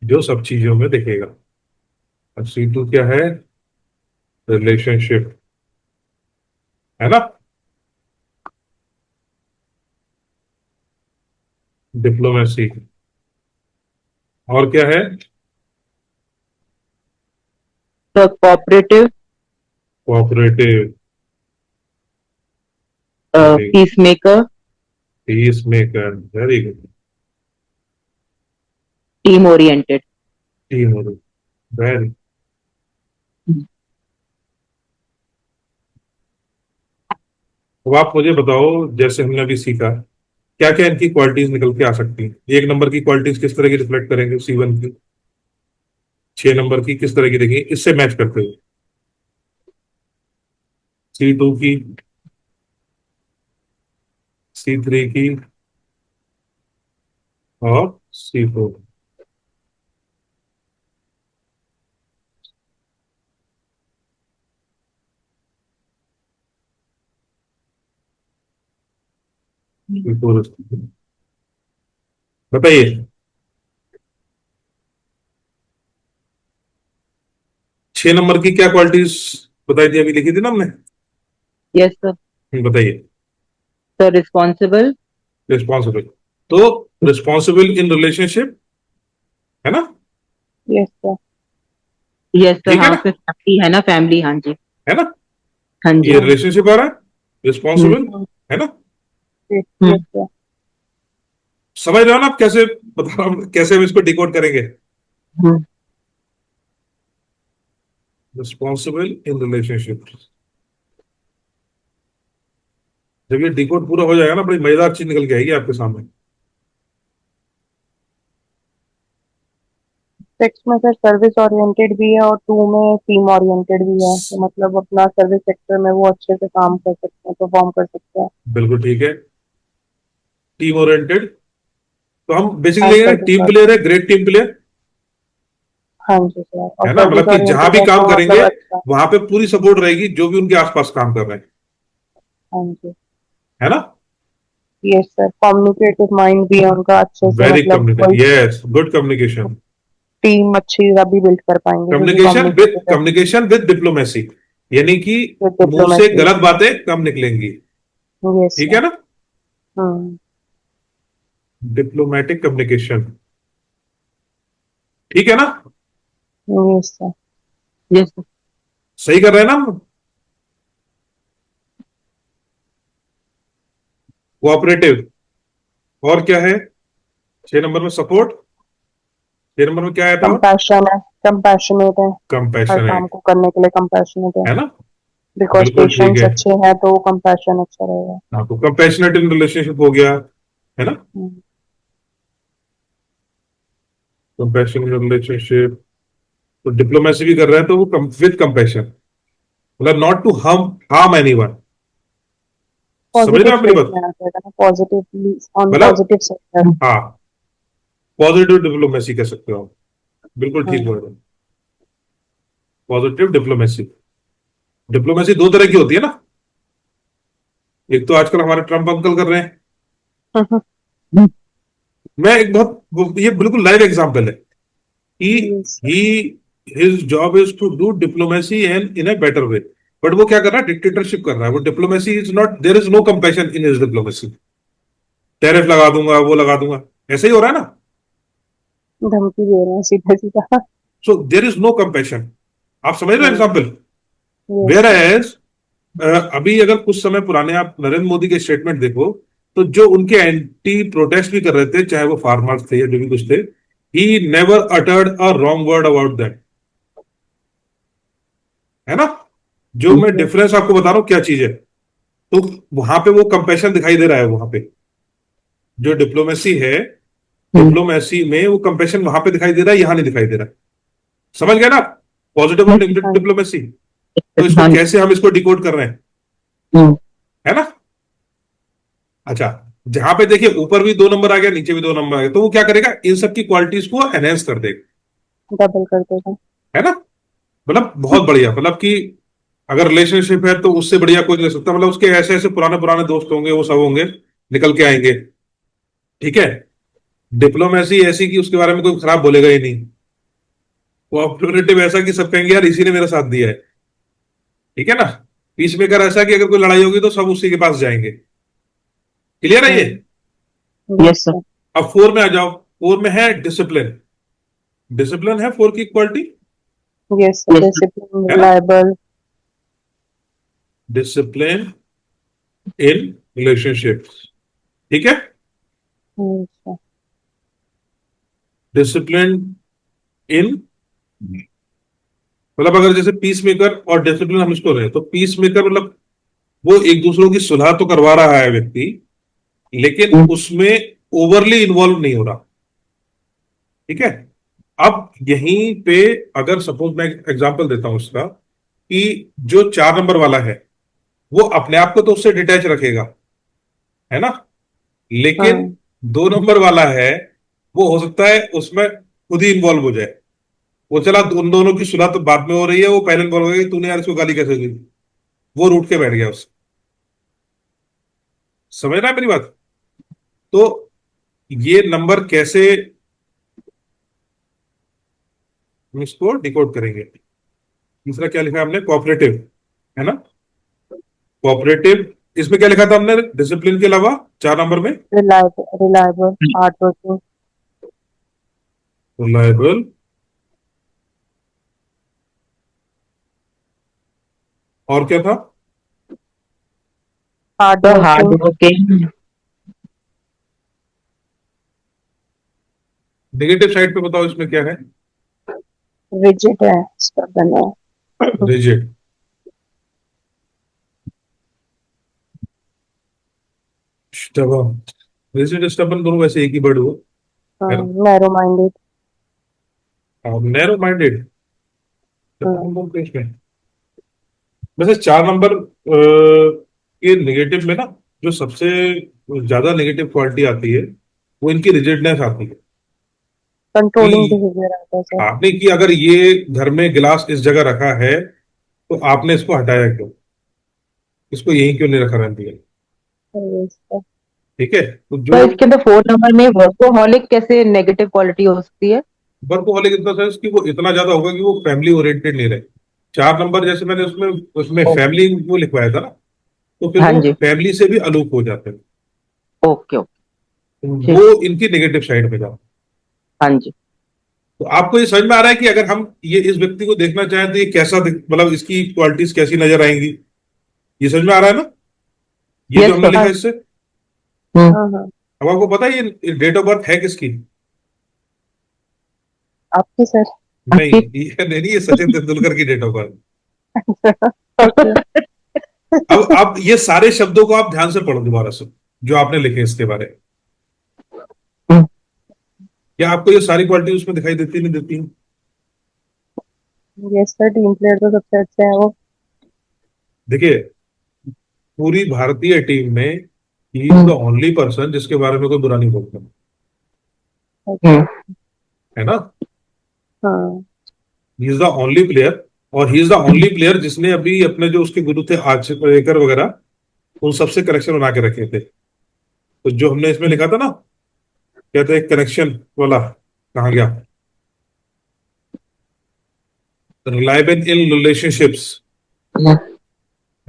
जो सब चीजों में दिखेगा। और C2 क्या है? रिलेशनशिप, है ना? डिप्लोमेसी। और क्या है? तो cooperative, cooperative. Very good. Peace maker, peace maker, very good. Team oriented. Team, very. अब आप मुझे बताओ, जैसे हमने अभी सीखा, क्या क्या इनकी क्वालिटीज निकल के आ सकती हैं? एक नंबर की क्वालिटीज किस तरह की रिफ्लेक्ट करेंगे C1 की? 6 नंबर की किस तरह की देखेंगे इससे मैच करते हुए? C2 की, C3 की, और C4। बिल्कुल। बताइए, 6 नंबर की क्या क्वालिटीज बताई थी, अभी लिखी थी ना हमने? Yes sir. बताइए। Sir responsible. रिस्पॉन्सिबल। तो रिस्पॉन्सिबल इन रिलेशनशिप, है ना? Yes sir. यस सर, ठीक है हाँ ना? फिर फैमिली है ना, फैमिली, हाँ जी। है ना? हाँ जी। ये रिलेशनशिप आ रहा है, रिस्पॉन्सिबल, हम्म। है ना? यस हम्म। सर। समझ रहे हो ना आप कैसे बता रहा हूं, कैसे हम इसको डिकोड करेंगे? हम्म। Responsible in relationship. जब ये डिकोड पूरा हो जाएगा ना, बड़ी मजेदार चीज निकल के आएगी आपके सामने। सिक्स में सर सर्विस ओरिएंटेड भी है और 2 में टीम ओरिएंटेड भी है, तो मतलब अपना सर्विस सेक्टर में वो अच्छे से काम कर सकते हैं, परफॉर्म कर सकते हैं। बिल्कुल ठीक है। टीम ओरिएंटेड, तो हम बेसिकली और लेंगे सर्विस टीम और प्लेयर है, ग्रेट टीम प्लेयर। हाँ जी सर, और है ना? सर्विस मतलब कि जहां ओरिएंटेड भी है काम तो करेंगे मतलब अच्छा। वहां पे पूरी सपोर्ट रहेगी, जो भी उनके आसपास काम कर रहे हैं। हाँ जी। है ना? यस सर, कम्युनिकेटिव माइंड भी है उनका अच्छे से, वेरी मतलब कम्युनिकेट, वही यस, गुड कम्युनिकेशन। टीम अच्छी तभी बिल्ड कर पाएंगे क्योंकि कम्युनिकेटिव है। कम्युनिकेशन विद डिप्लोमेसी, यानी कि विद मुंह से डिप्लोमेसी। गलत बातें कम निकलेंगी। यस ठीक सर। है ना? हम्म। डिप्लोमेटिक कम्युनिकेशन, ठीक है ना? Yes sir. Yes sir. सही कर रहे हैं ना हम? कोऑपरेटिव। और क्या है? 6 नंबर में सपोर्ट। 6 नंबर में क्या आया था? कंपैशन है, कंपैशनेट है, हर काम कंपैशनेट, को करने के लिए कंपैशनेट है। है ना? बिकॉज बिल्कुल ठीक पेशेंस है। अच्छे हैं तो कंपैशन अच्छा रहेगा। हाँ, तो कंपैशनेट इन रिलेशनशिप हो गया, है ना? हम्म। कंपैशन इन रिलेशनशिप, तो डिप्लोमेसी भी कर रहे हैं तो वो विद कंपैशन, मतलब नॉट टू हार्म एनीवन। समझ रहे पॉजिटिव हैं आप मेरी स्पेस बात? में आ जाएगा ना, पॉजिटिवली ऑन मतलब, पॉजिटिव सेक्टर। हाँ, पॉजिटिव डिप्लोमेसी कह सकते हो आप। बिल्कुल ठीक हाँ। बोल रहे हो। Positive diplomacy. डिप्लोमेसी दो तरह की होती है ना। एक तो आजकल हमारे ट्रम्प अंकल कर रहे हैं। मैं एक बहुत, ये बिल्कुल लाइव एग्जांपल है कि yes. He his job is to do diplomacy and in a better way. But वो क्या कर रहा है? डिक्टेटरशिप कर रहा है। वो diplomacy is not, there is no compassion in his diplomacy. Tariff लगा दूंगा, वो लगा दूंगा, ऐसे ही हो रहा है ना? धमकी दे रहे हैं सीधा सीधा। So there is no compassion. आप समझ रहे हो हाँ। Example? Yes where sir. As, अभी अगर कुछ समय पुराने आप नरेंद्र मोदी के स्टेटमेंट देखो, तो जो उनके एंटी प्रोटेस्ट भी कर रहे थे, चाहे वो फार्मर्स थे या जो भी कुछ थे, he never uttered a wrong word about that. है ना? जो मैं डिफरेंस आपको बता रहा हूं क्या चीज है, तो वहां पे वो कंपैशन दिखाई दे रहा है। वहां पे जो डिप्लोमेसी है, डिप्लोमेसी में वो कंपैशन वहां पे दिखाई दे रहा है, यहां नहीं दिखाई दे रहा। समझ गए ना? पॉजिटिव और नेगेटिव हाँ। डिप्लोमेसी। तो इसको हाँ जी। कैसे हम इसको डिकोड कर रहे हैं? हम्म। है ना? अच्छा, जहां पे देखिए ऊपर भी 2 नंबर आ गया, नीचे भी 2 नंबर आ गया, तो वो क्या करेगा? इन सब की क्वालिटीज को एनहेंस कर देगा। डबल कर देगा। है ना? मतलब बहुत बढ़िया, मतलब कि अगर रिलेशनशिप है तो उससे बढ़िया कोई नहीं हो सकता। मतलब उसके ऐसे ऐसे पुराने पुराने दोस्त होंगे, वो सब होंगे, निकल के आएंगे। ठीक है? डिप्लोमेसी ऐसी कि उसके बारे में कोई खराब बोलेगा ही नहीं। कोऑपरेटिव ऐसा कि सब कहेंगे यार इसी ने मेरा साथ दिया है। ठीक है ना? पीस मेकर ऐसा कि अगर कोई लड़ाई होगी तो सब उसी के पास जाएंगे। क्लियर है ये? Yes yes sir. सर। अब 4 में आ जाओ। 4 में है डिसिप्लिन। डिसिप्लिन है 4 की quality. Yes sir, yes sir. Discipline, है ना? रिलायबल। डिसिप्लिन इन रिलेशनशिप, ठीक है? डिसिप्लिन इन, मतलब अगर जैसे पीस मेकर और डिसिप्लिन हम इसको रहे, तो पीस मेकर मतलब वो एक दूसरों की सुलह तो करवा रहा है व्यक्ति, लेकिन उसमें ओवरली इन्वॉल्व नहीं हो रहा। ठीक है? अब यहीं पे अगर सपोज मैं एग्जांपल देता हूं उसका, कि जो 4 नंबर वाला है वो अपने आप को तो उससे डिटैच रखेगा, है ना? लेकिन हाँ। 2 नंबर वाला है, वो हो सकता है उसमें खुद ही इन्वॉल्व हो जाए। वो चला, उन दोनों की सुलह तो बाद में हो रही है, वो पहले इन्वॉल्व हो गया कि तूने यार इसको गाली कैसे दी। वो रूठ के बैठ गया उस। समझ रहा है मेरी बात? तो ये नंबर कैसे हम इसको डिकोड करेंगे? तीसरा क्या लिखा है हमने? कोऑपरेटिव, है ना? कोऑपरेटिव, इसमें क्या लिखा था हमने डिसिप्लिन के अलावा 4 नंबर में? रिलायबल, हार्ड वर्किंग, रिलायबल, और क्या था? हार्ड तो hard working, working, negative side पे बताओ इसमें क्या है? रिजिड है, स्टबन है। Rigid, stubborn. रिजिड स्टबन दोनों वैसे एक ही वर्ड हो, है ना? Narrow minded. नैरो माइंडेड, बोलते हैं इसमें। वैसे 4 नंबर के नेगेटिव में ना, जो सबसे ज्यादा नेगेटिव क्वालिटी आती है वो इनकी रिजिडनेस आती है। कंट्रोलिंग कि बिहेवियर आता है सर। आपने, कि अगर ये घर में गिलास इस जगह रखा है तो आपने इसको हटाया क्यों? इसको यहीं क्यों नहीं रखा रहने दिया? ठीक है, तो तो जो इसके अंदर 4 नंबर में वर्कोहॉलिक कैसे नेगेटिव क्वालिटी हो सकती है? वर्कहोलिक इतना सेंस कि वो इतना ज्यादा होगा कि वो फैमिली ओरिएंटेड नहीं रहे। 4 नंबर जैसे मैंने उसमें उसमें ओ, फैमिली वो लिखवाया था ना, तो फिर हाँ वो जी, फैमिली से भी अलूप हो जाते हैं। ओके ओके, तो ठीक, वो इनकी नेगेटिव साइड में जाओ। हाँ जी। तो आपको ये समझ में आ रहा है कि अगर हम ये इस व्यक्ति को देखना चाहें तो ये कैसा मतलब इसकी क्वालिटीज कैसी नजर आएंगी? ये समझ में आ रहा है ना, ये जो यस हमने सर। लिखा है इससे? हम्म। हाँ हाँ, अब आपको पता है ये डेट ऑफ बर्थ है किसकी? आपकी सर। नहीं, ये नहीं, ये सचिन तेंदुलकर की डेट ऑफ बर्थ। ओके। अब आप ये सारे शब्दों को आप ध्यान से पढ़ो दोबारा से, जो आपने लिखे इसके बारे में। क्या आपको ये सारी क्वालिटी उसमें दिखाई देती नहीं देती? यस सर, टीम प्लेयर तो सबसे अच्छा है वो। देखिए, पूरी भारतीय टीम में ही is the hmm, only person जिसके बारे में कोई बुरा नहीं बोलता, अच्छा। है ना? हाँ। He is the only player, और he is the only player जिसने अभी अपने जो उसके गुरु थे आचरेकर वगैरह, उन सबसे कनेक्शन बना के रखे थे। तो जो हमने इसमें लिखा था ना, कहते हैं कनेक्शन वाला, कहाँ गया? रिलायबल इन रिलेशनशिप्स, है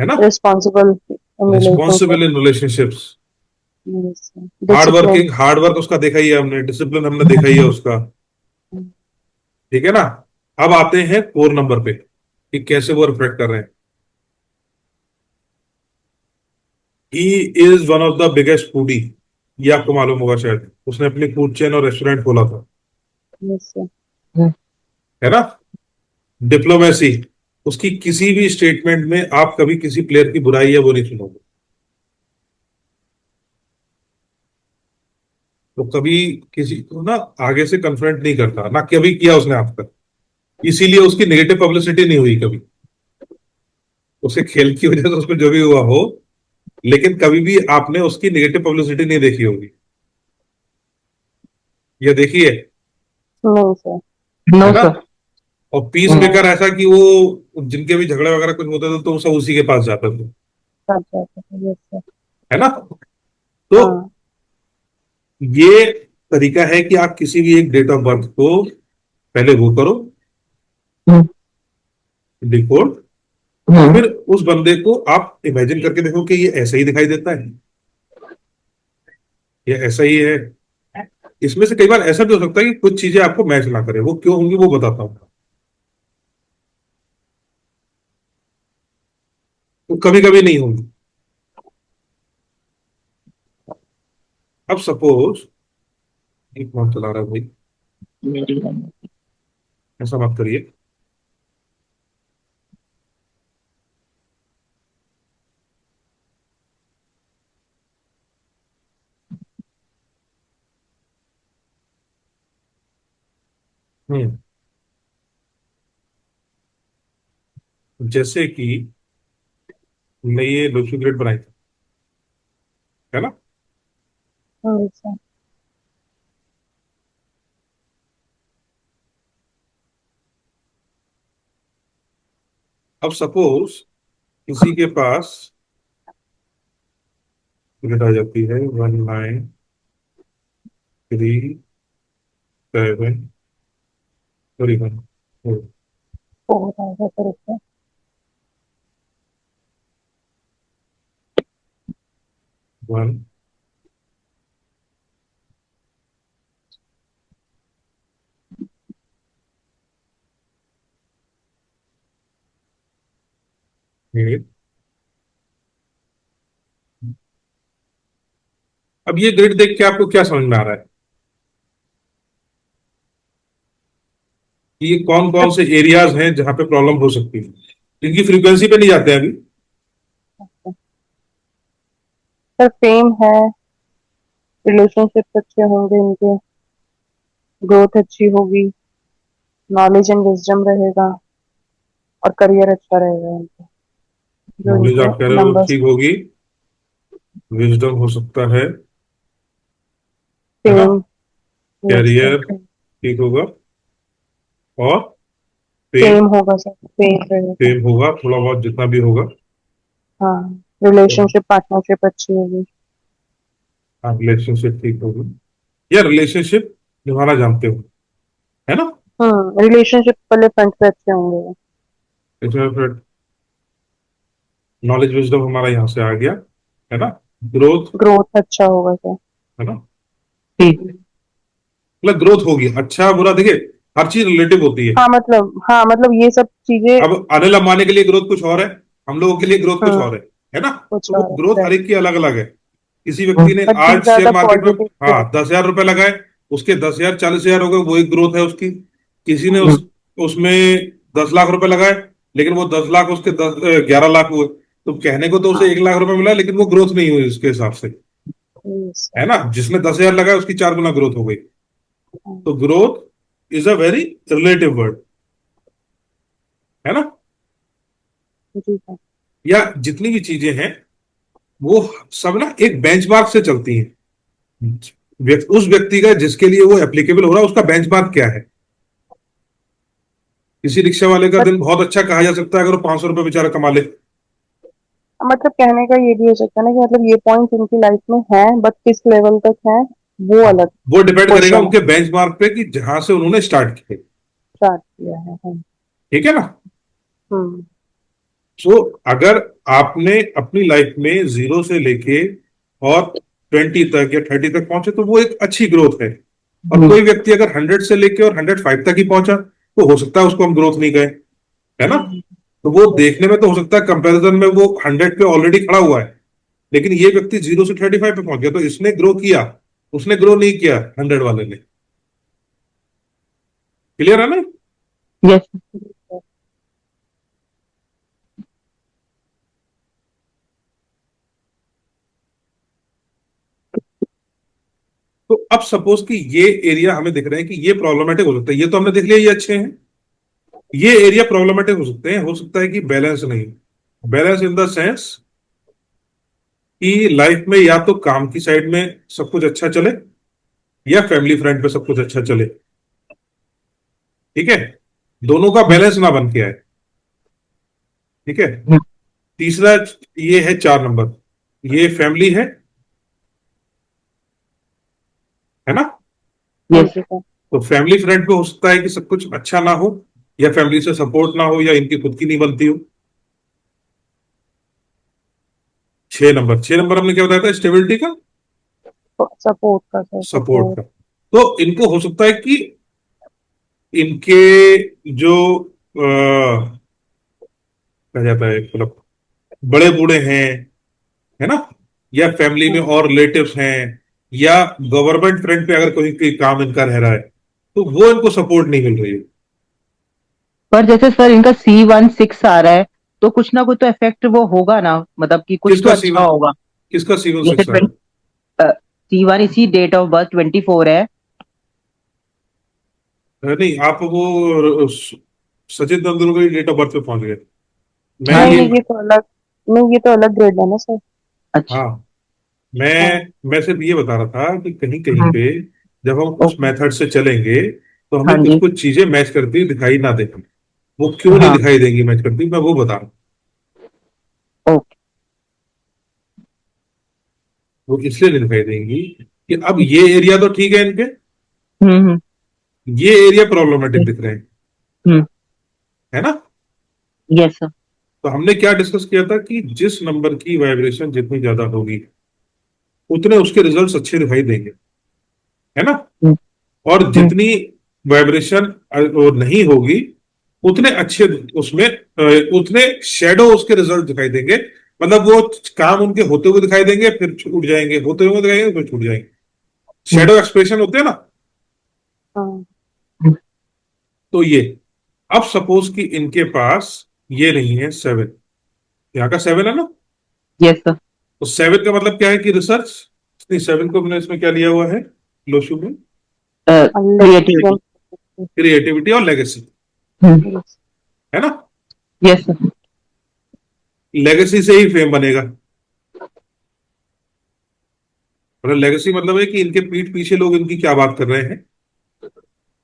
ना? Responsible in relationship. Responsible in relationships, hard discipline. Working, hard work उसका देखा ही है हमने, डिसिप्लिन हमने देखा ही है उसका। ठीक है ना? अब आते हैं 4 नंबर पे कि कैसे वो रिफ्लेक्ट कर रहे हैं। He is one of the biggest foodie, ये आपको मालूम होगा शायद, उसने अपनी फूड चेन और रेस्टोरेंट खोला था, यस सर। है ना? डिप्लोमेसी, उसकी किसी भी स्टेटमेंट में आप कभी किसी प्लेयर की बुराई है वो नहीं सुनोगे। तो कभी किसी को ना आगे से कन्फ्रंट नहीं करता, ना कभी किया उसने आज तक, इसीलिए उसकी नेगेटिव पब्लिसिटी नहीं हुई कभी। उसके खेल की वजह से उसको जो भी हुआ हो, लेकिन कभी भी आपने उसकी नेगेटिव पब्लिसिटी नहीं देखी होगी, ये देखिए, नहीं सर। है नो ना? सर। और पीस मेकर ऐसा कि वो जिनके भी झगड़े वगैरह कुछ होते थे तो वो सब उसी के पास जाते थे, अच्छा अच्छा, यस सर। है ना? तो हाँ। ये तरीका है कि आप किसी भी एक डेट ऑफ बर्थ को पहले वो करो, डिकोड, फिर उस बंदे को आप इमेजिन करके देखो कि ये ऐसा ही दिखाई देता है, ये ऐसा ही है। इसमें से कई बार ऐसा भी हो सकता है कि कुछ चीजें आपको मैच ना करे, वो क्यों होंगी वो बताता हूं। तो कभी कभी नहीं होंगी। अब सपोज, एक फोन चला रहा है भाई, ऐसा मत करिए। हम्म, जैसे कि मैं ये लोशी ग्रेड बनाई थी, है ना? Yes sir. अब सपोज किसी के पास ग्रेड आ जाती है 19, 3 7 31 4 आएगा फिर उसमें। 1 8। अब ये ग्रिड देख के आपको क्या समझ में आ रहा है कि ये कौन कौन से एरियाज हैं जहां पे प्रॉब्लम हो सकती है? इनकी फ्रीक्वेंसी पे नहीं जाते हैं अभी। सर फेम है, रिलेशनशिप अच्छे होंगे इनके, ग्रोथ अच्छी होगी, नॉलेज एंड विजडम रहेगा और करियर अच्छा रहेगा इनका, जो नॉलेज इनके आप कह रहे हो नंबर्स। ठीक होगी, विजडम हो सकता है ना, फेम, यस सर, कैरियर ठीक होगा, और फेम, फेम होगा सर, फेम रहेगा। फेम होगा थोड़ा बहुत जितना भी होगा। हाँ, रिलेशनशिप पार्टनरशिप अच्छी होगी। हाँ, रिलेशनशिप ठीक होगी, या रिलेशनशिप निभाना जानते हो, है ना। रिलेशनशिप वाले फ्रंट पे अच्छे होंगे। इसमें फिर नॉलेज विजडम हमारा यहाँ से आ गया, है ना। ग्रोथ, ग्रोथ अच्छा होगा सर। है ना, ठीक। मतलब ग्रोथ होगी, अच्छा बुरा देखिए, हर चीज रिलेटिव होती है। हाँ मतलब ये सब चीजें। अब अनिल अंबानी के लिए ग्रोथ कुछ और है, हम लोगों के लिए ग्रोथ कुछ हम्म और है ना। कुछ तो वो और ग्रोथ हर है, एक की अलग अलग है। किसी व्यक्ति ने बट आज these are share the market में, पॉजिटिव। हाँ, 10,000 रुपए लगाए, उसके 10,000 40,000 हो गए, वो एक ग्रोथ है उसकी। किसी ने उसमें 10 लाख रुपए लगाए, लेकिन वो 10 लाख उसके 11 लाख हुए। तो कहने को तो उसे 1 लाख रुपए मिला, लेकिन वो ग्रोथ नहीं हुई उसके हिसाब से, है ना। जिसने 10,000 लगाया उसकी 4 गुना ग्रोथ हो गई। तो growth is a very relative word, है ना। जी सर। या जितनी भी चीजें हैं वो सब ना एक बेंचमार्क से चलती हैं। उस व्यक्ति का जिसके लिए वो एप्लीकेबल हो रहा है उसका बेंचमार्क क्या है। किसी रिक्शा वाले का बट दिन बहुत अच्छा कहा जा सकता है अगर वो 500 रुपये बेचारा कमा ले। मतलब कहने का ये भी हो सकता है ना कि मतलब ये पॉइंट इनकी लाइफ में है, बट किस लेवल तक है वो हाँ, अलग वो डिपेंड करेगा क्वेश्चन है। उनके बेंचमार्क पे कि जहां से उन्होंने स्टार्ट किया। स्टार्ट किया है। ठीक है ना। हम्म सो अगर आपने अपनी लाइफ में 0 से लेके और 20 तक या 30 तक पहुंचे तो वो एक अच्छी ग्रोथ है। और कोई व्यक्ति अगर 100 से लेके और 105 तक ही पहुंचा तो हो सकता है उसको हम ग्रोथ नहीं कहें, है ना। तो वो देखने में तो हो सकता है कंपैरिजन में वो 100 पे ऑलरेडी खड़ा हुआ है, लेकिन ये व्यक्ति 0 से 35 पे पहुंच गया, तो इसने ग्रो किया, उसने ग्रो नहीं किया 100 वाले ने। क्लियर है ना। यस। तो अब सपोज कि ये एरिया हमें दिख रहे हैं कि ये प्रॉब्लमेटिक हो सकता है, ये तो हमने देख लिया ये अच्छे हैं। ये एरिया प्रॉब्लमेटिक हो सकते हैं, हो सकता है कि बैलेंस नहीं, बैलेंस इन द सेंस कि लाइफ में या तो काम की साइड में सब कुछ अच्छा चले या फैमिली फ्रंट पे सब कुछ अच्छा चले। ठीक है, दोनों का बैलेंस ना बन के आए। ठीक है। तीसरा, ये है 4 नंबर, ये फैमिली है ना। हाँ यस। जी सर। तो फैमिली फ्रंट पे हो सकता है कि सब कुछ अच्छा ना हो, या फैमिली से सपोर्ट ना हो, या इनकी खुद की नहीं बनती हो। 6 नंबर, 6 नंबर हमने क्या बताया था स्टेबिलिटी का, सपोर्ट का सर, सपोर्ट सपोर्ट। का। तो इनको हो सकता है कि इनके जो कहा जाता है मतलब बड़े बूढ़े हैं, है ना, या फैमिली में और रिलेटिव्स हैं, या गवर्नमेंट फ्रंट पे अगर कोई कोई काम इनका रह रहा है तो वो इनको सपोर्ट नहीं मिल रही है। पर जैसे सर इनका C16 आ रहा है, तो कुछ ना कुछ तो इफेक्ट वो होगा ना, मतलब कि कुछ तो किसका अच्छा सीवन, होगा। किसका सीवन जैसे 6 आ रहा है? C1 इसी डेट ऑफ बर्थ 24 है। नहीं, आप वो सचिन तेंदुलकर की डेट ऑफ बर्थ पे पहुंच गए। मैं हाँ नहीं ये, नहीं, ये तो अलग, नहीं ये तो अलग ग्रेड है ना सर। अच्छा। हाँ, मैं सिर्फ ये बता रहा था कि कहीं कहीं हम्म, पे जब हम उस ओके। मेथड से चलेंगे तो हाँ हमें कुछ जी। कुछ चीजें मैच करती दिखाई ना दें। वो क्यों नहीं हाँ। दिखाई देंगी मैच करती, मैं वो बता रहा हूँ। ओके। वो इसलिए नहीं दिखाई देंगी कि अब ये एरिया तो ठीक है इनके, हम्म ये एरिया प्रॉब्लमेटिक दिख रहे हैं, हम्म है ना। Yes sir. तो हमने क्या डिस्कस किया था कि जिस नंबर की वाइब्रेशन जितनी ज्यादा होगी उतने उसके रिजल्ट्स अच्छे दिखाई देंगे, है ना। और जितनी वाइब्रेशन नहीं होगी उतने अच्छे उसमें उतने शेडो उसके रिजल्ट दिखाई देंगे। मतलब वो काम उनके होते हुए दिखाई देंगे, फिर छूट जाएंगे, होते हुए दिखाएंगे, फिर छूट जाएंगे। शेडो एक्सप्रेशन होते हैं ना। हाँ, तो ये, अब सपोज कि इनके पास ये नहीं है 7, यहाँ का 7 है ना। Yes sir. तो 7 का मतलब क्या है कि रिसर्च, नहीं 7 को मैंने इसमें क्या लिया हुआ है लोशु में, क्रिएटिविटी। क्रिएटिविटी और लेगेसी, है ना। Yes sir. लेगेसी से ही फेम बनेगा। मतलब लेगेसी मतलब है कि इनके पीठ पीछे लोग इनकी क्या बात कर रहे हैं,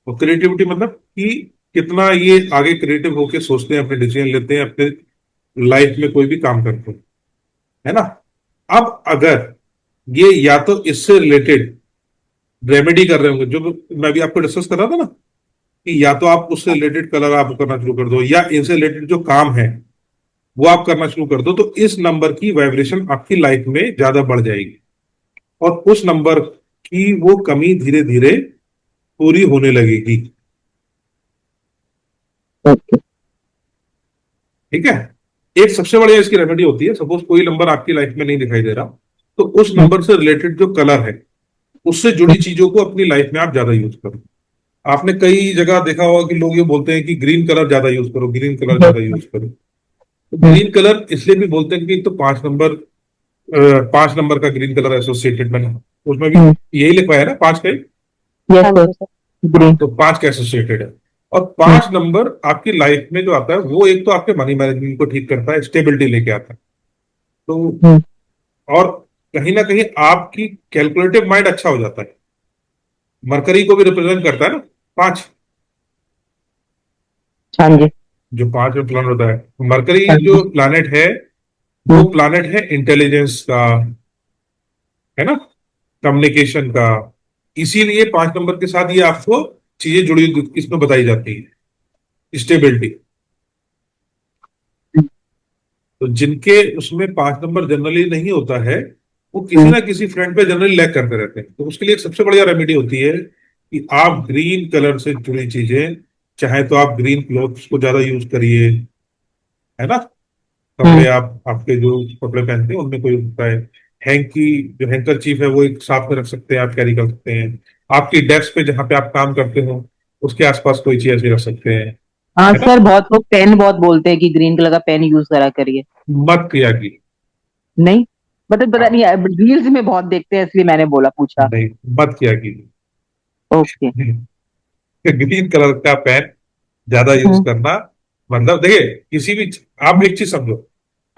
और क्रिएटिविटी मतलब कि कितना ये आगे क्रिएटिव होके सोचते हैं, अपने डिसीजन लेते हैं, अपने लाइफ में कोई भी काम करते हैं, है ना। अब अगर ये या तो इससे रिलेटेड रेमेडी कर रहे होंगे, जो मैं भी आपको डिस्कस कर रहा था ना, कि या तो आप उससे रिलेटेड कलर आप करना शुरू कर दो, या इनसे रिलेटेड जो काम है वो आप करना शुरू कर दो, तो इस नंबर की वाइब्रेशन आपकी लाइफ में ज्यादा बढ़ जाएगी, और उस नंबर की वो कमी धीरे धीरे पूरी होने लगेगी। ठीक है। एक सबसे बढ़िया इसकी रेमेडी होती है, सपोज कोई नंबर आपकी लाइफ में नहीं दिखाई दे रहा, तो उस नंबर से रिलेटेड जो कलर है उससे जुड़ी चीजों को अपनी लाइफ में आप ज्यादा यूज करो। आपने कई जगह देखा होगा कि लोग ये बोलते हैं कि ग्रीन कलर ज्यादा यूज करो, ग्रीन कलर ज्यादा यूज करो। तो ग्रीन कलर इसलिए भी बोलते हैं कि तो 5 नंबर, 5 नंबर का ग्रीन कलर एसोसिएटेड, मैंने उसमें भी यही लिखवाया है ना, 5 का ही। यस हाँ सर। जी सर। ग्रीन। तो 5 का एसोसिएटेड है। और 5 नंबर आपकी लाइफ में जो आता है वो एक तो आपके मनी मैनेजमेंट को ठीक करता है, स्टेबिलिटी लेके आता है। तो और कहीं ना कहीं आपकी कैलकुलेटिव माइंड अच्छा हो जाता है। मरकरी को भी रिप्रेजेंट करता है ना 5, हाँ जी। जो 5 में प्लान होता है। मरकरी हाँ जो जी। प्लानेट है वो प्लानेट है इंटेलिजेंस का, है ना, कम्युनिकेशन का। इसीलिए 5 नंबर के साथ ये आपको चीजें जुड़ी इसमें बताई जाती है, स्टेबिलिटी। तो जिनके उसमें 5 नंबर जनरली नहीं होता है वो किसी ना किसी फ्रंट पे जनरली लैग करते रहते हैं। तो उसके लिए एक सबसे बढ़िया रेमेडी होती है कि आप ग्रीन कलर से जुड़ी चीजें, चाहे तो आप ग्रीन क्लॉथ्स को ज्यादा यूज करिए, है ना। कपड़े आप आपके जो कपड़े पहनते हैं उनमें कोई होता है, हैंकी जो हैंकर चीफ है वो एक साथ में रख सकते हैं, आप कैरी कर सकते हैं। आपकी डेस्क पे जहां पे आप काम करते हो उसके आसपास कोई चीज ऐसी रख सकते हैं, हाँ है ना। सर, बहुत लोग पेन बहुत बोलते हैं कि ग्रीन कलर का पेन यूज करा करिए। मत किया की, नहीं, मतलब पता हाँ, नहीं, रील्स में बहुत देखते हैं इसलिए मैंने बोला, पूछा। नहीं मत किया की। ओके। ग्रीन कलर का पेन ज्यादा यूज करना, मतलब देखिए किसी भी, आप एक चीज समझो,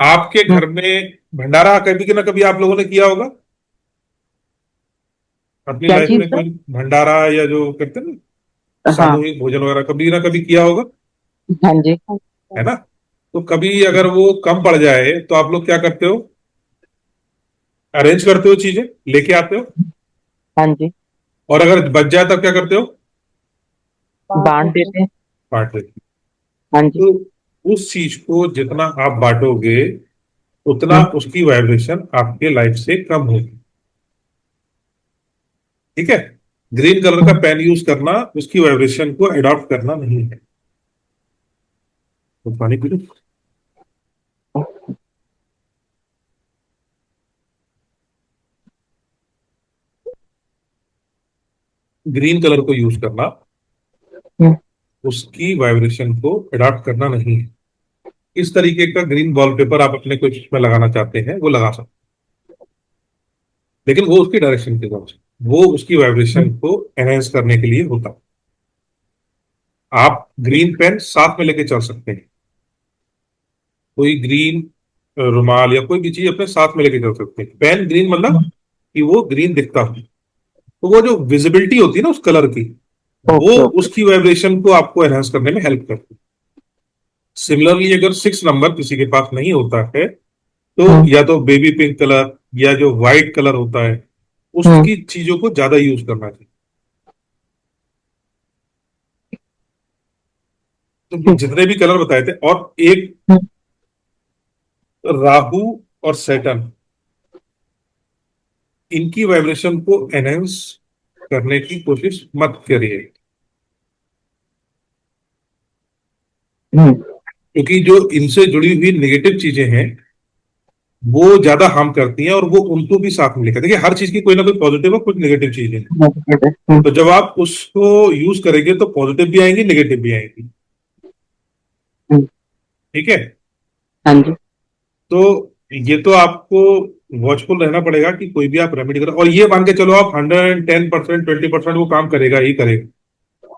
आपके घर में भंडारा कभी ना कभी आप लोगों ने किया होगा अपनी क्या लाइफ चीज में, सर? कोई भंडारा या जो करते हैं ना हाँ। सामूहिक भोजन वगैरह, कभी ना कभी किया होगा, हाँ जी। हाँ है जी ना। तो कभी अगर वो कम पड़ जाए तो आप लोग क्या करते हो, अरेंज करते हो, चीजें लेके आते हो। हाँ जी। और अगर बच जाए तब क्या करते हो, बांट बांट देते हैं। देते हैं। बांट देते हाँ जी। हो। तो उस चीज को जितना आप बांटोगे उतना हम्म, उसकी वाइब्रेशन आपके लाइफ से कम होगी। ठीक है। ग्रीन कलर का पेन यूज करना उसकी वाइब्रेशन को अडॉप्ट करना नहीं है। तो पानी पी लो। ग्रीन कलर को यूज करना हम्म, उसकी वाइब्रेशन को अडॉप्ट करना नहीं है। इस तरीके का ग्रीन वॉलपेपर आप अपने कुछ में लगाना चाहते हैं वो लगा सकते हैं, लेकिन वो उसकी डायरेक्शन के हिसाब से, वो उसकी वाइब्रेशन को एनहेंस करने के लिए होता है। आप ग्रीन पेन साथ में लेके चल सकते हैं, कोई ग्रीन रुमाल या कोई भी चीज अपने साथ में लेके चल सकते हैं। पेन ग्रीन मतलब कि वो ग्रीन दिखता हो, तो वो जो विजिबिलिटी होती है ना उस कलर की, वो ओके ओके। उसकी वाइब्रेशन को आपको एनहांस करने में हेल्प करती है। सिमिलरली अगर 6 नंबर किसी के पास नहीं होता है तो हम्म, या तो बेबी पिंक कलर या जो व्हाइट कलर होता है उसकी चीजों को ज्यादा यूज करना चाहिए। तो जितने भी कलर बताए थे, और एक राहु और सैटर्न, इनकी वाइब्रेशन को एनहेंस करने की कोशिश मत करिए, क्योंकि जो इनसे जुड़ी हुई नेगेटिव चीजें हैं वो ज्यादा हार्म करती हैं, और वो उनको भी साथ में लेकर, देखिए हर चीज की कोई ना कोई पॉजिटिव और कुछ नेगेटिव चीजें हैं। तो जब आप उसको यूज करेंगे तो पॉजिटिव भी आएंगी, नेगेटिव भी आएंगी। ठीक है। हाँ जी। तो ये तो आपको वॉचफुल रहना पड़ेगा कि कोई भी आप रेमेडी करो, और ये मान के चलो आप 110%, 20% वो काम करेगा ही करेगा।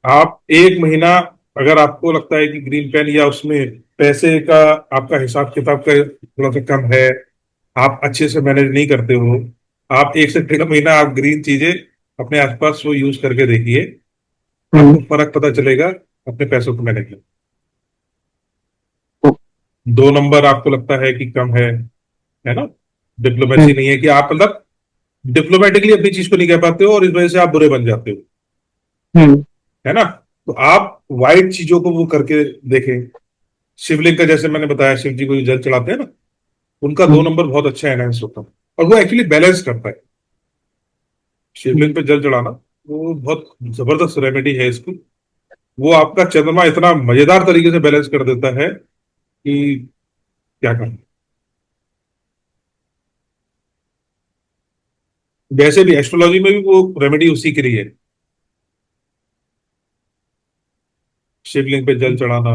आप एक महीना, अगर आपको लगता है कि ग्रीन पेन या उसमें पैसे का आपका हिसाब किताब का थोड़ा सा कम है, आप अच्छे से मैनेज नहीं करते हो, आप 1 से 1.5 महीना आप ग्रीन चीजें अपने आसपास वो यूज करके देखिए, आपको फर्क पता चलेगा अपने पैसों को मैनेज में। 2 नंबर आपको लगता है कि कम है ना, डिप्लोमेसी नहीं है, कि आप मतलब डिप्लोमेटिकली अपनी चीज को नहीं कह पाते हो और इस वजह से आप बुरे बन जाते हो, है ना। तो आप वाइट चीजों को वो करके देखें। शिवलिंग का जैसे मैंने बताया, शिव जी को जो जल चढ़ाते हैं ना, उनका 2 नंबर बहुत अच्छा एनहांस होता है, और वो एक्चुअली बैलेंस करता है। शिवलिंग पे जल चढ़ाना वो बहुत जबरदस्त रेमेडी है इसकी। वो आपका चंद्रमा इतना मजेदार तरीके से बैलेंस कर देता है कि क्या कहूं। वैसे भी एस्ट्रोलॉजी में भी वो रेमेडी उसी के लिए है, शिवलिंग पे जल चढ़ाना।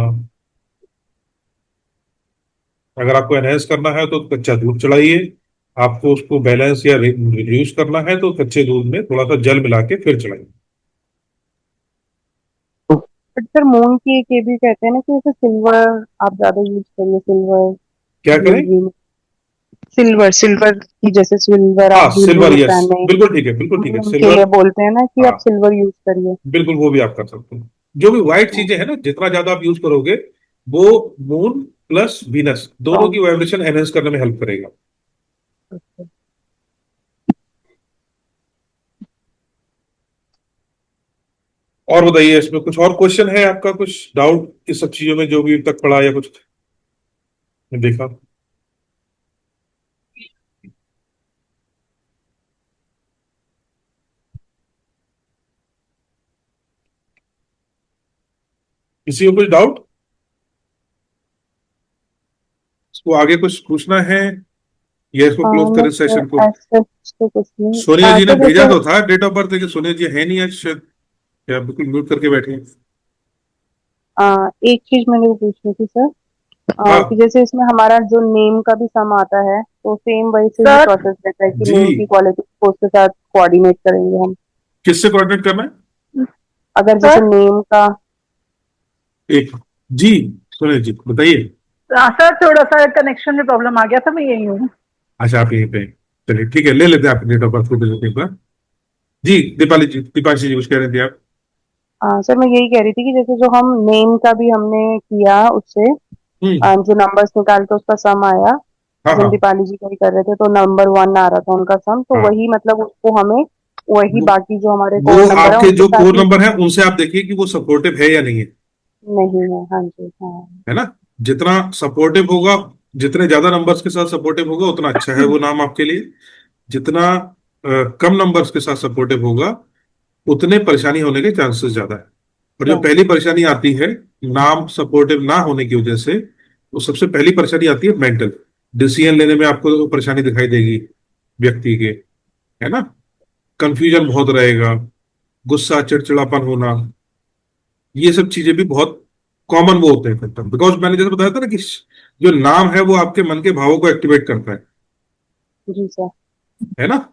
अगर आपको एनहेंस करना है तो कच्चा दूध चढ़ाइए, आपको उसको बैलेंस या रिड्यूस करना है तो कच्चे दूध में थोड़ा सा जल मिला के फिर चढ़ाइए। बट सर मून की एक ये भी कहते हैं ना कि जैसे सिल्वर आप ज्यादा यूज करिए, सिल्वर क्या करें? ज्वेलरी में। सिल्वर सिल्वर की जैसे सिल्वर हाँ, आप ज्वेलरी सिल्वर, में यस, पहने, बिल्कुल ठीक है, बिल्कुल ठीक है, मून के लिए सिल्वर। बोलते हैं ना कि हाँ, आप सिल्वर यूज करिए। बिल्कुल वो भी आप कर सकते हैं। जो भी व्हाइट चीजें हैं ना, जितना ज्यादा आप यूज करोगे, वो मून प्लस वीनस दोनों की वाइब्रेशन एनहेंस करने में हेल्प करेगा। और बताइए, इसमें कुछ और क्वेश्चन है आपका, कुछ डाउट इस सब चीजों में जो भी अब तक पढ़ा या कुछ देखा? किसी को कुछ डाउट, इसको आगे कुछ पूछना है या इसको क्लोज नहीं करें सर, सेशन को? ऐसा तो कुछ नहीं। सोनिया जी ने सर भेजा जैसे तो था डेट ऑफ बर्थ, लेकिन सोनिया जी है नहीं आज शायद, या बिल्कुल म्यूट करके बैठे हैं। एक चीज मैंने वो पूछनी थी सर, कि हाँ जैसे इसमें हमारा जो नेम का भी सम आता है तो सेम वही से ही सर प्रोसेस रहता है कि जी, नेम की क्वालिटी को उसके साथ कोऑर्डिनेट करेंगे हम। किससे कोऑर्डिनेट करना है? अगर जैसे सर नेम का एक, जी, सोनिया जी बताइए। सर थोड़ा सा कनेक्शन में प्रॉब्लम आ गया था, मैं यही हूँ। अच्छा, आप यहीं पे हैं। चलिए ठीक है, ले लेते हैं आपकी डेट ऑफ बर्थ को एक बार। जी, दीपाली जी, दीपांशी जी कुछ कह रहे थे आप? सर मैं यही कह रही थी कि जैसे जो हम नेम का भी हमने किया उससे जो नंबर्स निकाल के उसका सम आया, हाँ अभी हम हाँ दीपाली जी का ही कर रहे थे तो नंबर 1 आ रहा था उनका सम, तो हाँ। वही मतलब उसको हमें वही वो बाकी जो हमारे वो कोर नंबर है आपके उनके जो साथ कोर ही। नंबर है उनसे आप देखिए कि वो सपोर्टिव है या नहीं है, नहीं है, हाँ जी, हाँ। है ना। जितना सपोर्टिव होगा, जितने ज्यादा नंबर्स के साथ सपोर्टिव होगा उतना अच्छा है वो नाम आपके लिए। जितना कम नंबर्स के साथ सपोर्टिव होगा, उतने परेशानी होने के चांसेस ज्यादा है। और जो क्या? पहली परेशानी आती है नाम सपोर्टिव ना होने की वजह से, तो सबसे पहली परेशानी आती है मेंटल डिसीजन लेने में, आपको परेशानी दिखाई देगी व्यक्ति के, है ना। कंफ्यूजन बहुत रहेगा, गुस्सा, चिड़चिड़ापन होना, ये सब चीजें भी बहुत कॉमन वो होते हैं सिम्टम, बिकॉज मैंने जैसे बताया था ना कि जो नाम है वो आपके मन के भावों को एक्टिवेट करता जी सर। है ना।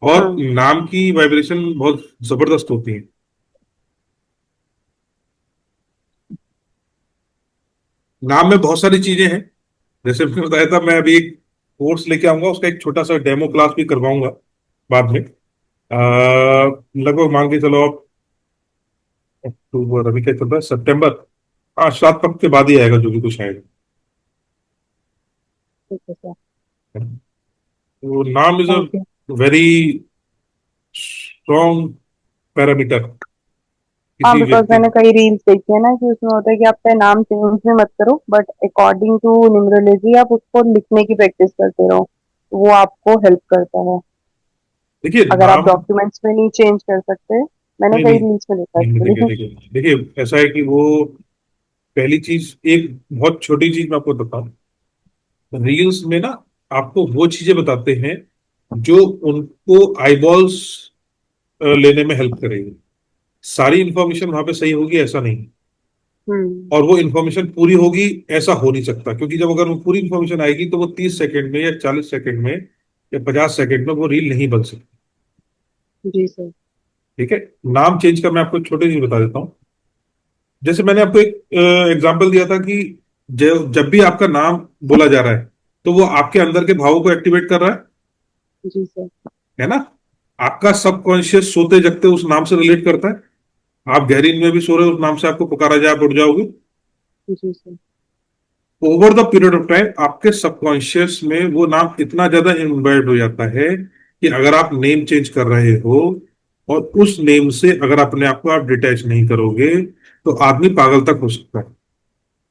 और हाँ। नाम की वाइब्रेशन बहुत जबरदस्त होती है। नाम में बहुत सारी चीजें हैं, जैसे मैंने बताया था, मैं अभी एक कोर्स लेके आऊंगा, उसका एक छोटा सा डेमो क्लास भी करवाऊंगा बाद में। लगभग मान के चलो आप, अक्टूबर, अभी क्या चल रहा है, सितंबर, हाँ 7 वक्त के बाद ही आएगा जो भी कुछ आएगा। ठीक है सर। वो नाम is a okay. Very strong parameter हाँ, किसी बिकॉज व्यक्ति। मैंने कई रील्स देखी है ना कि उसमें होता है कि आप चाहे नाम चेंज में मत करो, बट अकॉर्डिंग टू न्यूमरोलॉजी आप उसको लिखने की प्रैक्टिस करते रहो, वो आपको हेल्प करता है। देखिए अगर आप नाम, डॉक्यूमेंट्स में नहीं चेंज कर सकते, मैंने नहीं कई नहीं रील्स में देखा है नहीं, देखिए एक्चुअली। देखिए देखिए, ऐसा है कि वो पहली चीज, एक बहुत छोटी चीज मैं आपको बताऊं, रील्स में ना आपको वो चीजें बताते हैं जो उनको आईबॉल्स लेने में हेल्प करेगी। सारी इंफॉर्मेशन वहां पे सही होगी ऐसा नहीं, हम्म। और वो इंफॉर्मेशन पूरी होगी ऐसा हो नहीं सकता, क्योंकि जब अगर वो पूरी इंफॉर्मेशन आएगी तो वो 30 सेकंड में या 40 सेकंड में या 50 सेकंड में वो रील नहीं बन सकती। जी सर। ठीक है। नाम चेंज का मैं आपको एक छोटी चीज बता देता हूँ। जैसे मैंने आपको एक एग्जांपल दिया था कि जब भी आपका नाम बोला जा रहा है तो वो आपके अंदर के भावों को एक्टिवेट कर रहा जी सर। है ना। आपका सबकॉन्शियस सोते जगते उस नाम से रिलेट करता है। आप गहरी नींद में भी सो रहे हो, उस नाम से आपको पुकारा जाए आप उठ जाओगे। जी sir. Over the period of time आपके सबकॉन्शियस में वो नाम इतना ज्यादा इम्बेड हो जाता है कि अगर आप नेम चेंज कर रहे हो और उस नेम से अगर अपने आप को आप डिटैच नहीं करोगे तो आदमी पागल तक हो सकता है।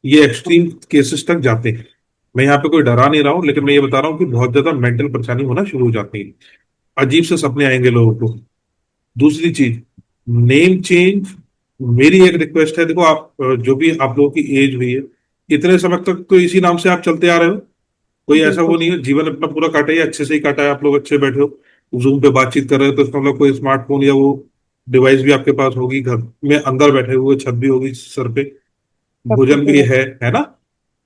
ये एक्सट्रीम केसेस तक जाते हैं। मैं यहाँ पे कोई डरा नहीं रहा हूं, लेकिन मैं ये बता रहा हूँ कि बहुत ज्यादा मेंटल परेशानी होना शुरू हो जाती है। अजीब से सपने आएंगे लोगों को। दूसरी चीज, नेम चेंज, मेरी एक रिक्वेस्ट है। देखो आप जो भी आप लोगों की एज हुई है, इतने समय तक तो इसी नाम से आप चलते आ रहे हो। कोई ऐसा बिल्कुल वो नहीं सर। है, जीवन अपना पूरा काटा है, अच्छे से ही काटा है, आप लोग अच्छे बैठे हो, जूम पे बातचीत कर रहे हो, तो इसका मतलब कोई स्मार्टफोन या वो डिवाइस भी आपके पास होगी, घर में अंदर बैठे हुए, छत भी होगी सर पे, सब भोजन कुछ भी है। है ना।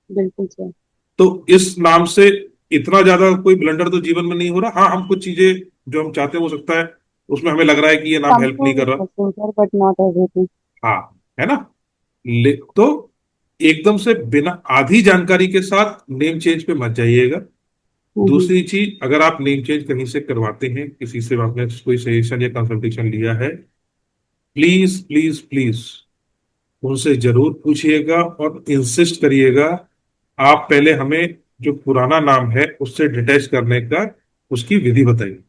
बिल्कुल सर। तो इस नाम से इतना ज्यादा कोई ब्लंडर तो जीवन में नहीं हो रहा। हाँ, हम कुछ चीजें जो हम चाहते हैं हो सकता है उसमें हमें लग रहा है कि ये नाम हेल्प नहीं समथिंग कर रहा। Sir, but not everything. हाँ, है ना। तो एकदम से बिना आधी जानकारी के साथ नेम चेंज पे मत जाइएगा। हम्म। दूसरी चीज, अगर आप नेम चेंज कहीं से करवाते हैं, किसी से आपने कोई सजेशन या कंसल्टेशन लिया है, प्लीज प्लीज प्लीज उनसे जरूर पूछिएगा और इंसिस्ट करिएगा। आप पहले हमें जो पुराना नाम है उससे डिटैच करने का उसकी विधि बताइए।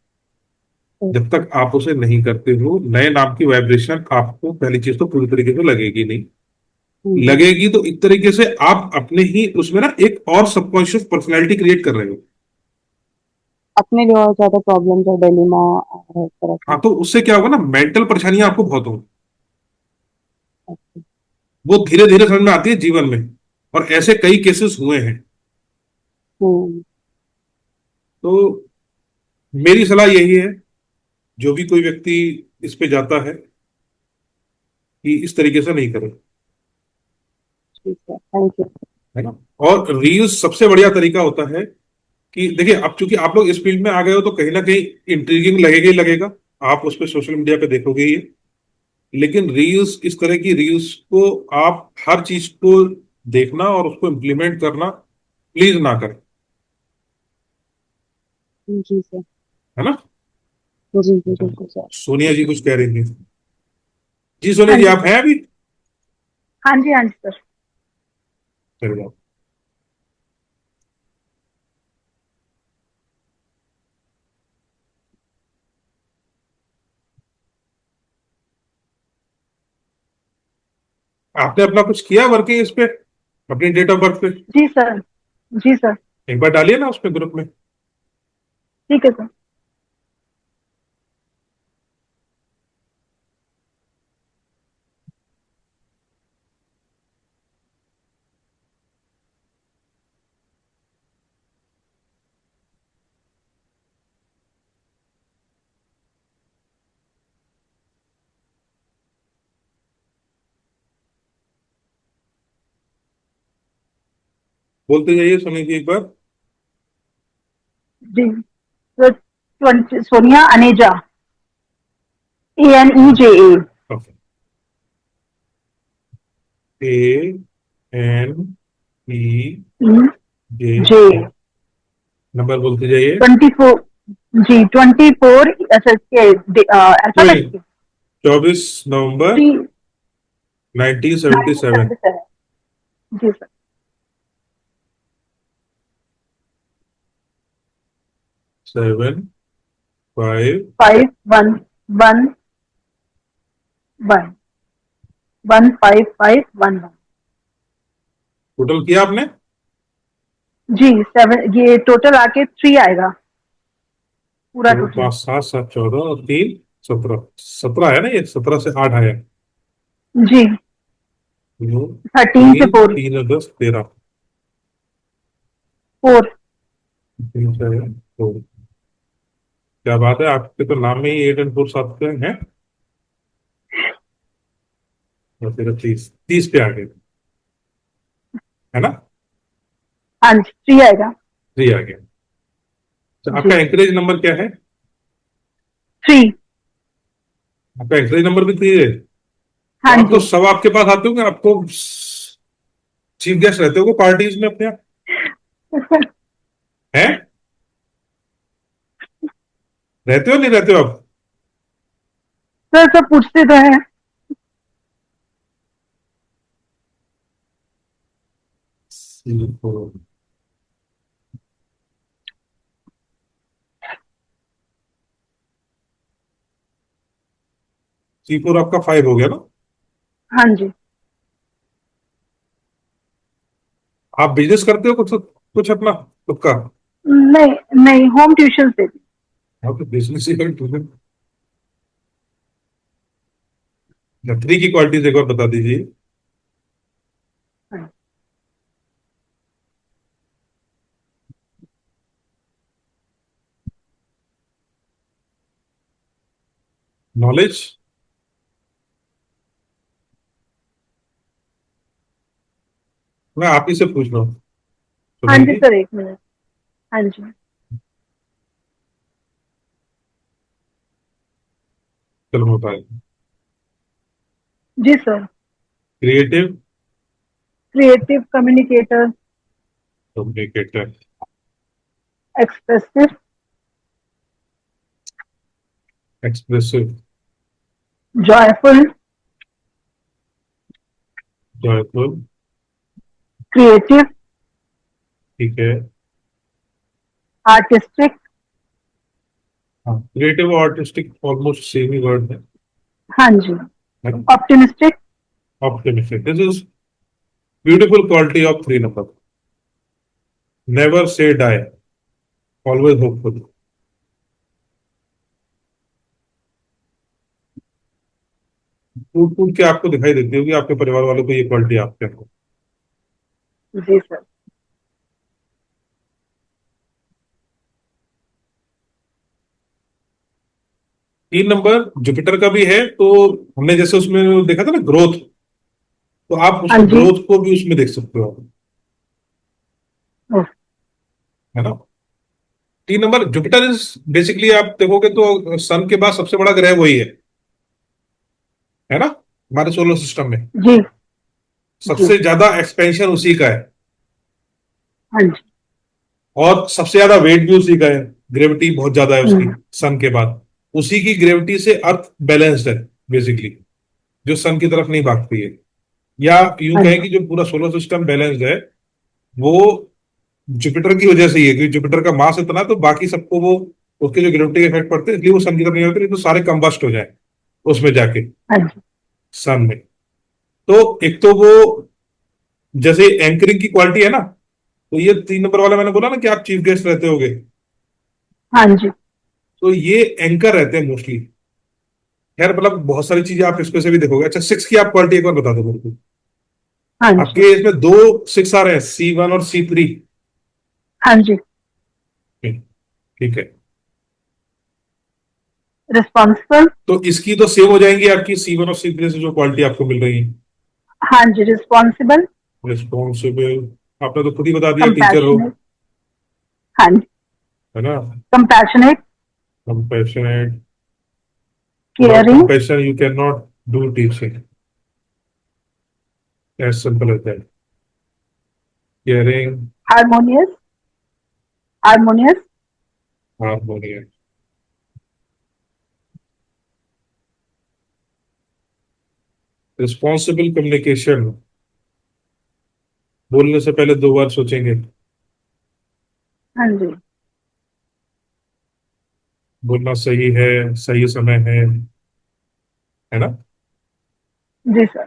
जब तक आप उसे नहीं करते हो, नए नाम की वाइब्रेशन आपको पहली चीज तो पूरी तरीके से लगेगी नहीं। हम्म। लगेगी तो एक तरीके से आप अपने ही उसमें ना एक और सबकॉन्शियस पर्सनैलिटी क्रिएट कर रहे हो। अपने लिए और ज्यादा प्रॉब्लम्स और डिलेमा आ रहा है इस तरह हाँ, से। तो उससे क्या होगा ना, मेंटल परेशानियां आपको बहुत होंगी। वो धीरे धीरे समझ में आती है जीवन में, और ऐसे कई केसेस हुए हैं। हम्म। तो मेरी सलाह यही है, जो भी कोई व्यक्ति इस पे जाता है कि इस तरीके से नहीं करे, ठीक है, थैंक यू। है ना। और रील्स सबसे बढ़िया तरीका होता है कि देखिए, अब चूंकि आप लोग इस फील्ड में आ गए हो तो कहीं ना कहीं इंट्रीगिंग लगेगा ही लगेगा। आप उस पर सोशल मीडिया पे देखोगे ही। लेकिन रील्स, इस तरह की रील्स को आप हर चीज को देखना और उसको इम्प्लीमेंट करना प्लीज ना करें, जी सर। है ना। जी जी बिल्कुल सर। सोनिया जी कुछ कह रही थी। जी सोनिया हाँ जी, जी आप सर। हैं अभी? हाँ जी सर। चलिए आप। आपने अपना कुछ किया वर्किंग इस पे, अपनी डेट ऑफ बर्थ पे? जी सर। जी सर। एक बार डालिए ना उस पे ग्रुप में। ठीक है सर। बोलते जाइए सोनिया जी एक बार। जी तो 20 Sonia Aneja, ANEJA। Okay. A N E J. J. Number बोलते जाइए। 24। जी 24, अच्छा इसके अल्फाबेट वही, के। 24 नवंबर जी 1977। 1977। जी सर। 7 5 5 1 1 1 1 5 5 1 1 टोटल किया आपने? जी 7 ये टोटल आके 3 आएगा पूरा तो टोटल 5 7 7 14 और 3 17 17 है ना, ये 17 से 8 आया। जी तो 13 से 3 4 3 और 10 13। 4 3 से 4। क्या बात है, आपके तो नाम में ही 8 और 4 साथ हैं। और फिर 30 पे आ गए, है ना? हाँ जी 3 आएगा 3 आ गया। तो जी आपका एंकरेज नंबर क्या है? 3 आपका एंकरेज नंबर भी 3 है। तो हाँ आप तो जी सब आपके पास आते होंगे, आपको चीफ गेस्ट रहते होंगे पार्टीज में अपने यहाँ, हैं? रहते हो नहीं रहते हो आप? सर सब पूछते तो हैं C4 आपका 5 हो गया ना? हाँ जी आप बिजनेस करते हो कुछ कुछ अपना खुद का? नहीं नहीं होम ट्यूशन से भी आप तो बिजनेस ही करते हो। 3 की क्वालिटीज एक बार बता दीजिए। हाँ, नॉलेज। मैं आप ही से पूछ रहा हूँ, हाँ जी सुनेंगी? सर एक मिनट हाँ जी चलो मैं बताया। जी sir creative creative communicator communicator, expressive expressive, joyful joyful, creative ठीक है। आर्टिस्टिक हाँ, क्रिएटिव और आर्टिस्टिक ऑलमोस्ट सेम ही वर्ड हाँ जी है ना? Optimistic optimistic, this is beautiful quality of 3 number. Never say die, always hopeful. टूट टूट के आपको दिखाई देती होगी, आपके परिवार वालों को ये क्वालिटी आपके अंदर। जी सर 3 नंबर जुपिटर का भी है, तो हमने जैसे उसमें देखा था ना ग्रोथ, तो आप हाँ उसको जी ग्रोथ को भी उसमें देख सकते हो, ओह, है ना? 3 नंबर जुपिटर इज बेसिकली, आप देखोगे तो सन के बाद सबसे बड़ा ग्रह वही है ना, हमारे सोलर सिस्टम में। जी जी सबसे ज्यादा एक्सपेंशन उसी का है, हाँ जी और सबसे ज्यादा वेट भी उसी का है। ग्रेविटी बहुत ज्यादा है उसकी हम्म, सन के बाद। उसी की ग्रेविटी से अर्थ बैलेंस्ड है बेसिकली, जो सन की तरफ नहीं भागती है। या यूं हाँ कहें जी कि जो पूरा सोलर सिस्टम बैलेंस्ड है, वो जुपिटर की वजह से ही है, क्योंकि जुपिटर का मास इतना है, तो बाकी सबको वो उसके जो ग्रेविटी के इफेक्ट पड़ते हैं, इसलिए वो सन की तरफ नहीं होते, नहीं तो सारे कंबस्ट हो जाए उसमें जाके, हाँ जी सन में। तो एक तो वो जैसे एंकरिंग की क्वालिटी है ना, तो ये 3 नंबर वाला मैंने बोला ना कि आप चीफ गेस्ट रहते होगे, हाँ जी तो ये एंकर रहते हैं मोस्टली। खैर मतलब बहुत सारी चीजें आप इसमें से भी देखोगे। अच्छा, 6 की आप क्वालिटी एक बार बता दो मेरे को। हाँ जी आपके इसमें दो 6 आ रहे हैं, C1 और C3। हाँ जी ठीक है, रिस्पॉन्सिबल तो इसकी तो सेम हो जाएंगी आपकी C1 और C3 से जो क्वालिटी आपको मिल रही है। हाँ जी रिस्पॉन्सिबल रिस्पॉन्सिबल, आपने तो खुद ही बता दिया, टीचर हो, कंपैशनेट हाँ जी है ना? Compassionate compassionate, without caring compassion you can not do teaching, as simple as that. Caring, harmonious harmonious harmonious, responsible communication, बोलने से पहले 2 बार सोचेंगे। हाँ जी बोलना सही है, सही समय है ना? जी सर।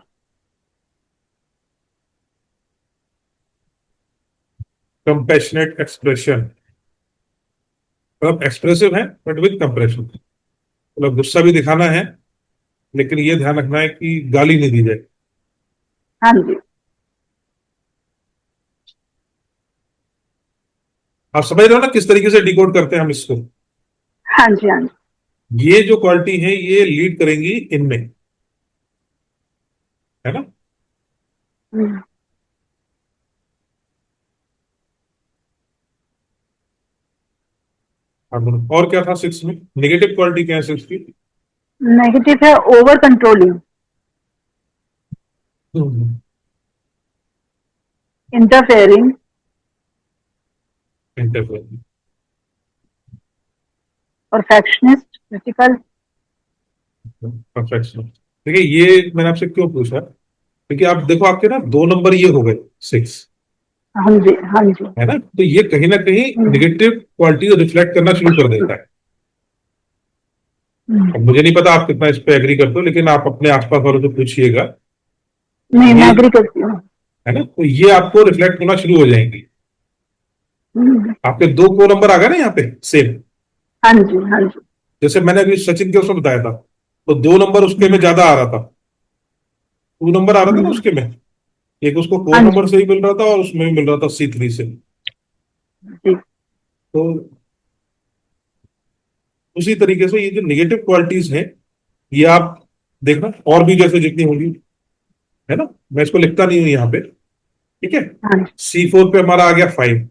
कंपैशनेट एक्सप्रेशन, मतलब एक्सप्रेसिव है बट विद कंप्रेशन, मतलब गुस्सा भी दिखाना है, लेकिन ये ध्यान रखना है कि गाली नहीं दी जाए। हाँ जी। आप समझ रहे हो ना किस तरीके से डिकोड करते हैं हम इसको? हाँ जी। हाँ जी। ये जो क्वालिटी है ये लीड करेंगी इनमें, है ना? हम्म। हाँ, बोलो। और क्या था सिक्स में? नेगेटिव क्वालिटी क्या है सिक्स की? नेगेटिव है over controlling, interfering, interference. Perfectionist, critical. Perfection. देखिए ये मैंने आपसे क्यों पूछा, क्योंकि आप देखो आपके ना दो नंबर ये हो गए, सिक्स, हाँ जी। हाँ जी। है ना? तो ये कहीं ना कहीं हम्म। निगेटिव क्वालिटी रिफ्लेक्ट करना शुरू कर देता है। हम्म। अब मुझे नहीं पता आप कितना इस पे एग्री करते हो, लेकिन आप अपने आसपास वालों से पूछिएगा। नहीं, ये, मैं एग्री करती हूँ। है ना, तो ये आपको रिफ्लेक्ट होना शुरू हो जाएंगी। हम्म। आपके दो को नंबर आ गए ना यहाँ पे सेम। हाँ जी। हाँ जी। जैसे मैंने अभी सचिन के उसमें बताया था, तो दो नंबर उसके में हम्म। ज्यादा आ रहा था, टू नंबर आ रहा था ना हम्म। उसके में। एक उसको कोर हाँ नंबर जी। से ही मिल रहा था और उसमें भी मिल रहा था C3 से। जी। तो उसी तरीके से ये जो निगेटिव क्वालिटीज हैं, ये आप देखना और भी जैसे जितनी होंगी, है ना? मैं इसको लिखता नहीं हूं यहाँ पे, ठीक है? हाँ जी। C4 पे हमारा आ गया फाइव।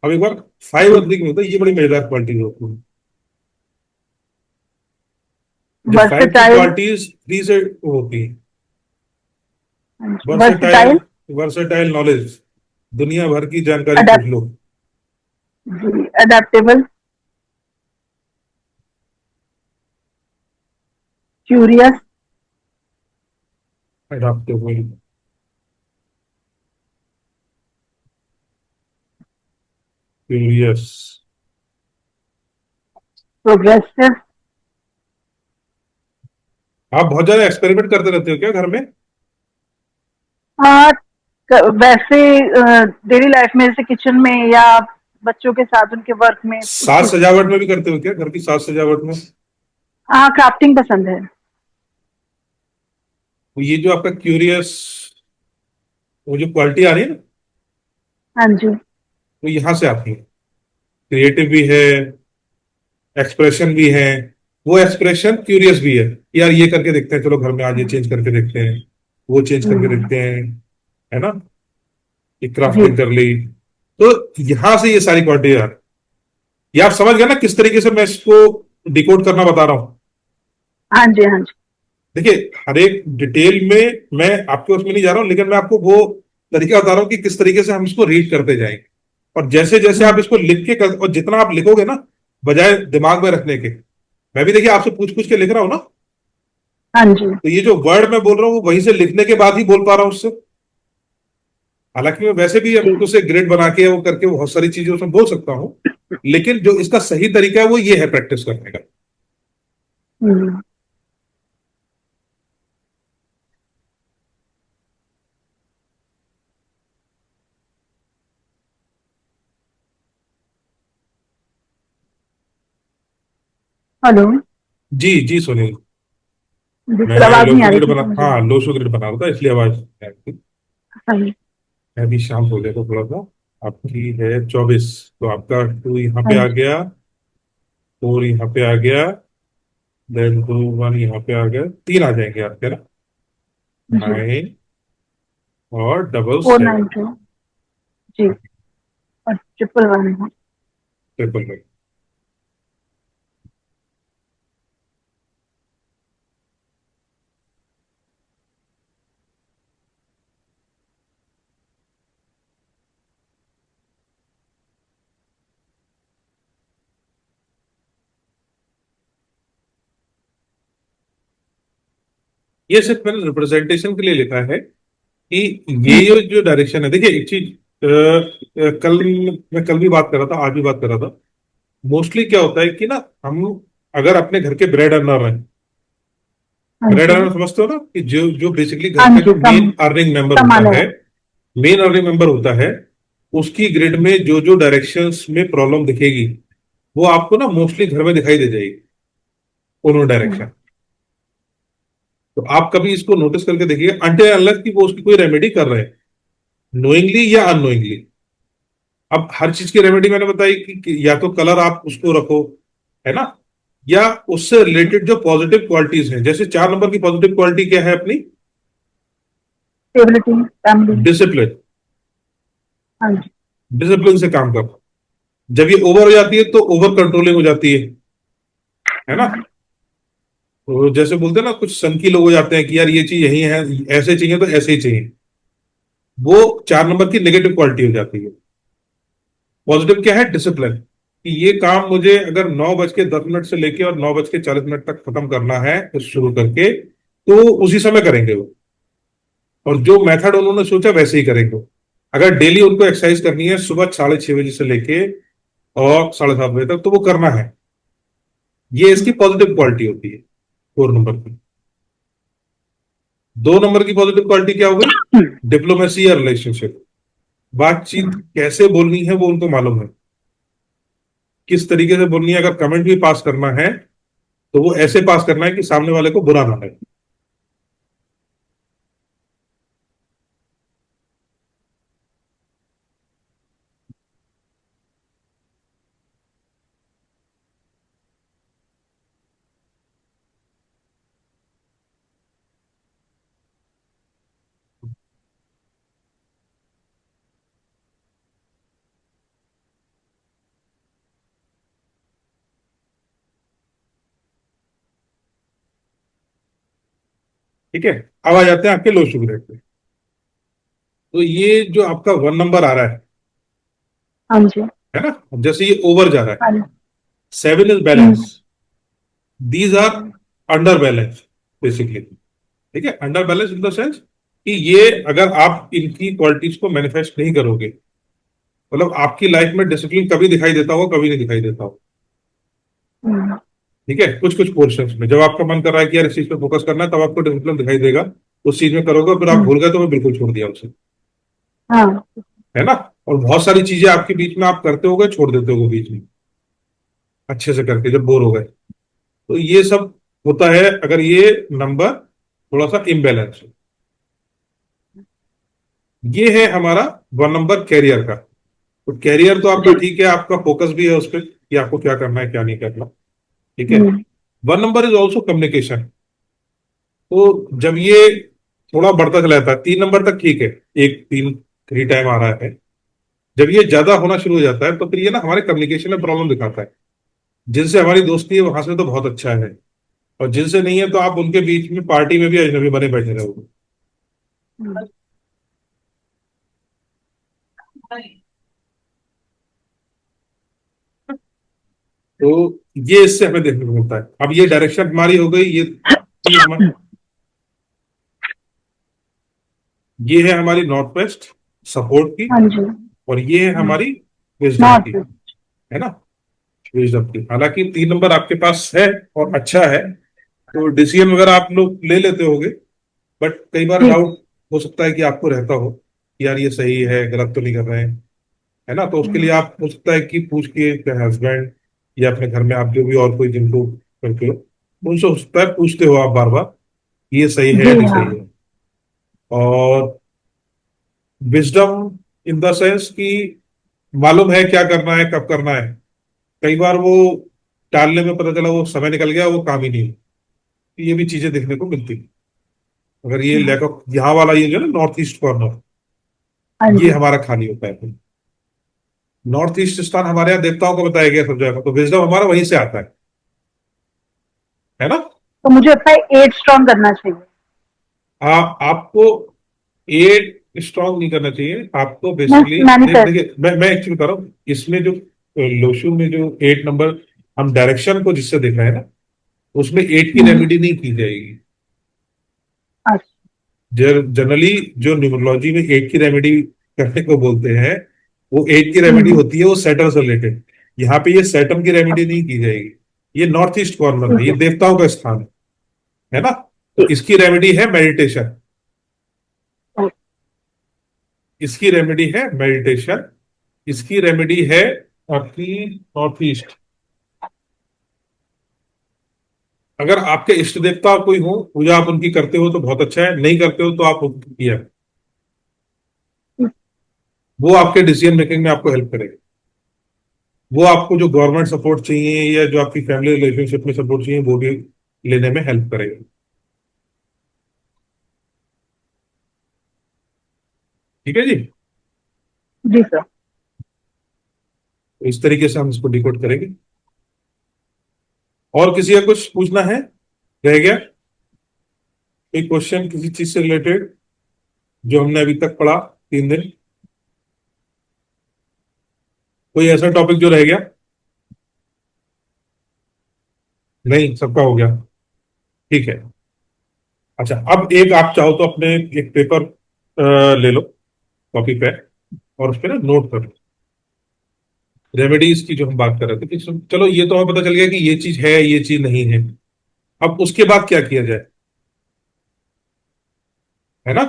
अब एक बार फाइव जी। अधिक नहीं होता, ये बड़ी मजेदार क्वालिटी होती है। जब फाइव की वर्सेटाइल। क्वालिटीज थ्री से होती है, वर्सेटाइल, वर्सेटाइल। वर्सेटाइल नॉलेज, दुनिया भर की जानकारी पूछ अडेप्ट। लो। जी, adaptable, curious, adaptable, curious. Progressive. आप बहुत ज्यादा एक्सपेरिमेंट करते रहते हो क्या घर में? हाँ, वैसे डेली लाइफ में जैसे किचन में या बच्चों के साथ उनके वर्क में साज सजावट में भी करते हो क्या, घर की साज सजावट में? हाँ, क्राफ्टिंग पसंद है। तो ये जो आपका क्यूरियस, वो जो क्वालिटी आ रही है ना, हाँ जी। वो यहां से आती है। क्रिएटिव भी है, एक्सप्रेशन भी है। वो एक्सप्रेशन क्यूरियस भी है, यार ये करके देखते हैं, चलो घर में आज ये चेंज करके देखते हैं, वो चेंज करके हम्म। देखते हैं, है ना? ये जी। क्राफ्टिंग कर ली। तो यहां से ये सारी क्वालिटी यार, ये आप समझ गए ना किस तरीके से मैं इसको डिकोड करना बता रहा हूं? हाँ जी। हाँ जी। देखिए हर एक डिटेल में मैं आपके उसमें नहीं जा रहा हूं, लेकिन मैं आपको वो तरीका बता रहा हूं कि किस तरीके से हम इसको रीड करते जाएंगे। और जैसे जैसे आप हम्म। इसको लिख के और जितना आप लिखोगे ना, बजाय दिमाग में रखने के, मैं भी देखिए आपसे पूछ पूछ के लिख रहा हूं ना, हाँ जी। तो ये जो वर्ड मैं बोल रहा हूँ वो वहीं से लिखने के बाद ही बोल पा रहा हूँ उससे। हालांकि मैं वैसे भी जी। अब उसे ग्रेड बना के वो करके बहुत सारी चीजें उसमें बोल सकता हूँ, लेकिन जो इसका सही तरीका है वो ये है प्रैक्टिस करने का। हम्म। हेलो। जी जी सुनील। जी मैं सर, आवाज नहीं आ लोशो रही ग्रिड थी बना, तो मुझे। हाँ लोशो ग्रिड बना रहा था इसलिए आवाज नहीं आ रही थी। सही। मैं भी शांत हो गया था थोड़ा सा। आपकी है 24, तो आपका टू यहाँ हाँ पे आ जी। गया, फोर यहाँ पे आ गया, देन टू वन यहाँ पे आ गया, तीन आ जाएंगे आपके ना, जी। 9 और डबल 7, 492। जी। और 111। ट्रिपल 9। ये सिर्फ मैंने रिप्रेजेंटेशन के लिए लिखा है कि ये जो डायरेक्शन है। देखिए एक चीज, कल, मैं कल भी बात कर रहा था, आज भी बात कर रहा था, मोस्टली क्या होता है कि ना, हम अगर अपने घर के ब्रेड अर्नर हैं, हाँ ब्रेड जी। अर्नर समझते हो ना, कि जो जो बेसिकली घर हाँ का जी, जो मेन अर्निंग मेंबर कमाने होता है, वाले। मेन अर्निंग मेंबर होता है, उसकी ग्रिड में जो जो डायरेक्शंस में प्रॉब्लम दिखेगी, वो आपको ना मोस्टली घर में दिखाई दे जाएगी, दोनों हम्म, डायरेक्शन। तो आप कभी इसको नोटिस करके देखिए, अनटिल अनलेस कि वो उसकी कोई रेमेडी कर रहे हैं, नोइंगली या अननोइंगली। अब हर चीज की रेमेडी मैंने बताई कि या तो कलर आप उसको रखो, है ना, या उससे रिलेटेड जो पॉजिटिव क्वालिटीज हैं, जैसे 4 नंबर की पॉजिटिव क्वालिटी क्या है अपनी? Stability, family. डिसिप्लिन। हाँ जी। डिसिप्लिन से काम करना। जब ये ओवर हो जाती है तो ओवर कंट्रोलिंग हो जाती है ना। तो जैसे बोलते हैं ना, कुछ सनकी लोग हो जाते हैं कि यार ये चीज यही है, ऐसे चाहिए तो ऐसे ही चाहिए, वो 4 नंबर की नेगेटिव क्वालिटी हो जाती है। पॉजिटिव क्या है? डिसिप्लिन, कि ये काम मुझे अगर 9:10 से लेके और 9:40 तक खत्म करना है, तो शुरू करके तो उसी समय करेंगे वो, और जो मेथड उन्होंने सोचा वैसे ही करेंगे वो। अगर डेली उनको एक्सरसाइज करनी है सुबह 6:30 बजे से लेके और 7:30 बजे तक, तो वो करना है। ये इसकी पॉजिटिव क्वालिटी होती है 4 नंबर की। 2 नंबर की पॉजिटिव क्वालिटी क्या हो गई? डिप्लोमेसी या रिलेशनशिप। बातचीत कैसे बोलनी है वो उनको मालूम है, किस तरीके से बोलनी है। अगर कमेंट भी पास करना है तो वो ऐसे पास करना है कि सामने वाले को बुरा ना लगे। ठीक है, अब आ जाते हैं आपके लो शुगर रेट पे। तो ये जो आपका 1 नंबर आ रहा हाँ जी। है ना, जैसे ये ओवर जा रहा है, हाँ जी। 7 is balance, hmm, these are under balance basically. ठीक है, under balance in the sense कि ये अगर आप इनकी क्वालिटीज को मैनिफेस्ट नहीं करोगे, मतलब आपकी लाइफ में डिसिप्लिन कभी दिखाई देता होगा, कभी नहीं दिखाई देता होगा। हम्म, ठीक है, कुछ कुछ पोर्शन में जब आपका मन कर रहा है कि यार इस चीज पे फोकस करना है, तब आपको डिसिप्लिन दिखाई देगा, उस चीज में करोगे, फिर आप हम्म, भूल गए तो मैं बिल्कुल छोड़ दिया उसे, हाँ। है ना। और बहुत सारी चीजें आपके बीच में आप करते होगे, छोड़ देते होगे बीच में, अच्छे से करके जब बोर हो गए। तो ये सब होता है अगर ये नंबर थोड़ा सा इम्बेलेंस हो। ये है हमारा 1 नंबर कैरियर का। तो कैरियर तो आपका जी। ठीक है, आपका फोकस भी है उस पर कि आपको क्या करना है क्या नहीं करना। ठीक है। हम्म, 1 नंबर इज ऑल्सो कम्युनिकेशन। तो जब ये थोड़ा बढ़ता चला जाता है, 3 नंबर तक ठीक है, एक तीन 3 टाइम आ रहा है, जब ये ज्यादा होना शुरू हो जाता है तो फिर ये ना हमारे कम्युनिकेशन में प्रॉब्लम दिखाता है। जिनसे हमारी दोस्ती है वहां से तो बहुत अच्छा है, और जिनसे नहीं है तो आप उनके बीच में पार्टी में भी अजनबी बने बैठे रहोगे। हम्म, तो ये इससे हमें देखने को मिलता है। अब ये डायरेक्शन हमारी हो गई, ये हमारी, ये है हमारी नॉर्थ वेस्ट सपोर्ट की, हाँ जी। और ये है हमारी विजडम की, नॉट। है ना, विजडम की। हालांकि 3 नंबर आपके पास है और अच्छा है, तो डिसीजन वगैरह आप लोग ले लेते होगे, बट कई बार जी। डाउट हो सकता है कि आपको रहता हो कि यार ये सही है, गलत तो नहीं कर रहे हैं, है ना। तो उसके लिए आप हो सकता है कि पूछ के अपने हस्बैंड या अपने घर में आप जो भी और कोई जिनको करते हो, उनसे हो सकता है पूछते हो आप बार बार कि ये सही है जी या नहीं हाँ। सही है। और विजडम इन द सेंस कि मालूम है क्या करना है, कब करना है। कई बार वो टालने में पता चला वो समय निकल गया, वो काम ही नहीं हुआ। तो ये भी चीजें देखने को मिलती है। अगर ये लैक ऑफ यहाँ वाला ये जो है ना नॉर्थ ईस्ट कॉर्नर, हाँ ये जी। हमारा खाली होता है। नॉर्थ ईस्ट स्थान हमारे यहाँ देवताओं को बताया गया सब जगह, तो विजडम हमारा वहीं से आता है ना। तो मुझे लगता है 8 स्ट्रॉन्ग करना चाहिए। आपको एट स्ट्रॉन्ग नहीं करना चाहिए, आपको मैं बेसिकली मैनिफेस्ट। देखिए, मैं एक्चुअली बता रहा हूँ इसमें जो लोशु में जो 8 नंबर हम डायरेक्शन को जिससे देख रहे हैं ना, उसमें 8 की रेमेडी नहीं की जाएगी। अच्छा। जनरली जो न्यूमरोलॉजी में 8 की रेमेडी करने को बोलते हैं, वो 8 की रेमेडी हम्म, होती है वो सेटर से रिलेटेड। यहाँ पे ये सैटर्न की रेमेडी नहीं की जाएगी। ये नॉर्थ ईस्ट कॉर्नर है, ये देवताओं का स्थान है ना। तो इसकी रेमेडी है मेडिटेशन। इसकी रेमेडी है मेडिटेशन। इसकी रेमेडी है आपकी नॉर्थ ईस्ट। अगर आपके इष्ट देवता कोई हो, पूजा आप उनकी करते हो तो बहुत अच्छा है, नहीं करते हो तो आप उनकी किया, वो आपके डिसीजन मेकिंग में आपको हेल्प करेगा। वो आपको जो गवर्नमेंट सपोर्ट चाहिए या जो आपकी फैमिली रिलेशनशिप में सपोर्ट चाहिए वो भी लेने में हेल्प करेगा। ठीक है जी। जी सर। तो इस तरीके से हम इसको डिकोड करेंगे। और किसी का कुछ पूछना है, रह गया कोई क्वेश्चन किसी चीज से रिलेटेड जो हमने अभी तक पढ़ा 3 दिन? कोई ऐसा टॉपिक जो रह गया? नहीं, सबका हो गया। ठीक है। अच्छा, अब एक आप चाहो तो अपने एक पेपर ले लो, कॉपी पे, और उस पर ना नोट कर लो रेमेडीज की जो हम बात कर रहे थे कि चलो ये तो हमें पता चल गया कि ये चीज है ये चीज नहीं है। अब उसके बाद क्या किया जाए, है ना।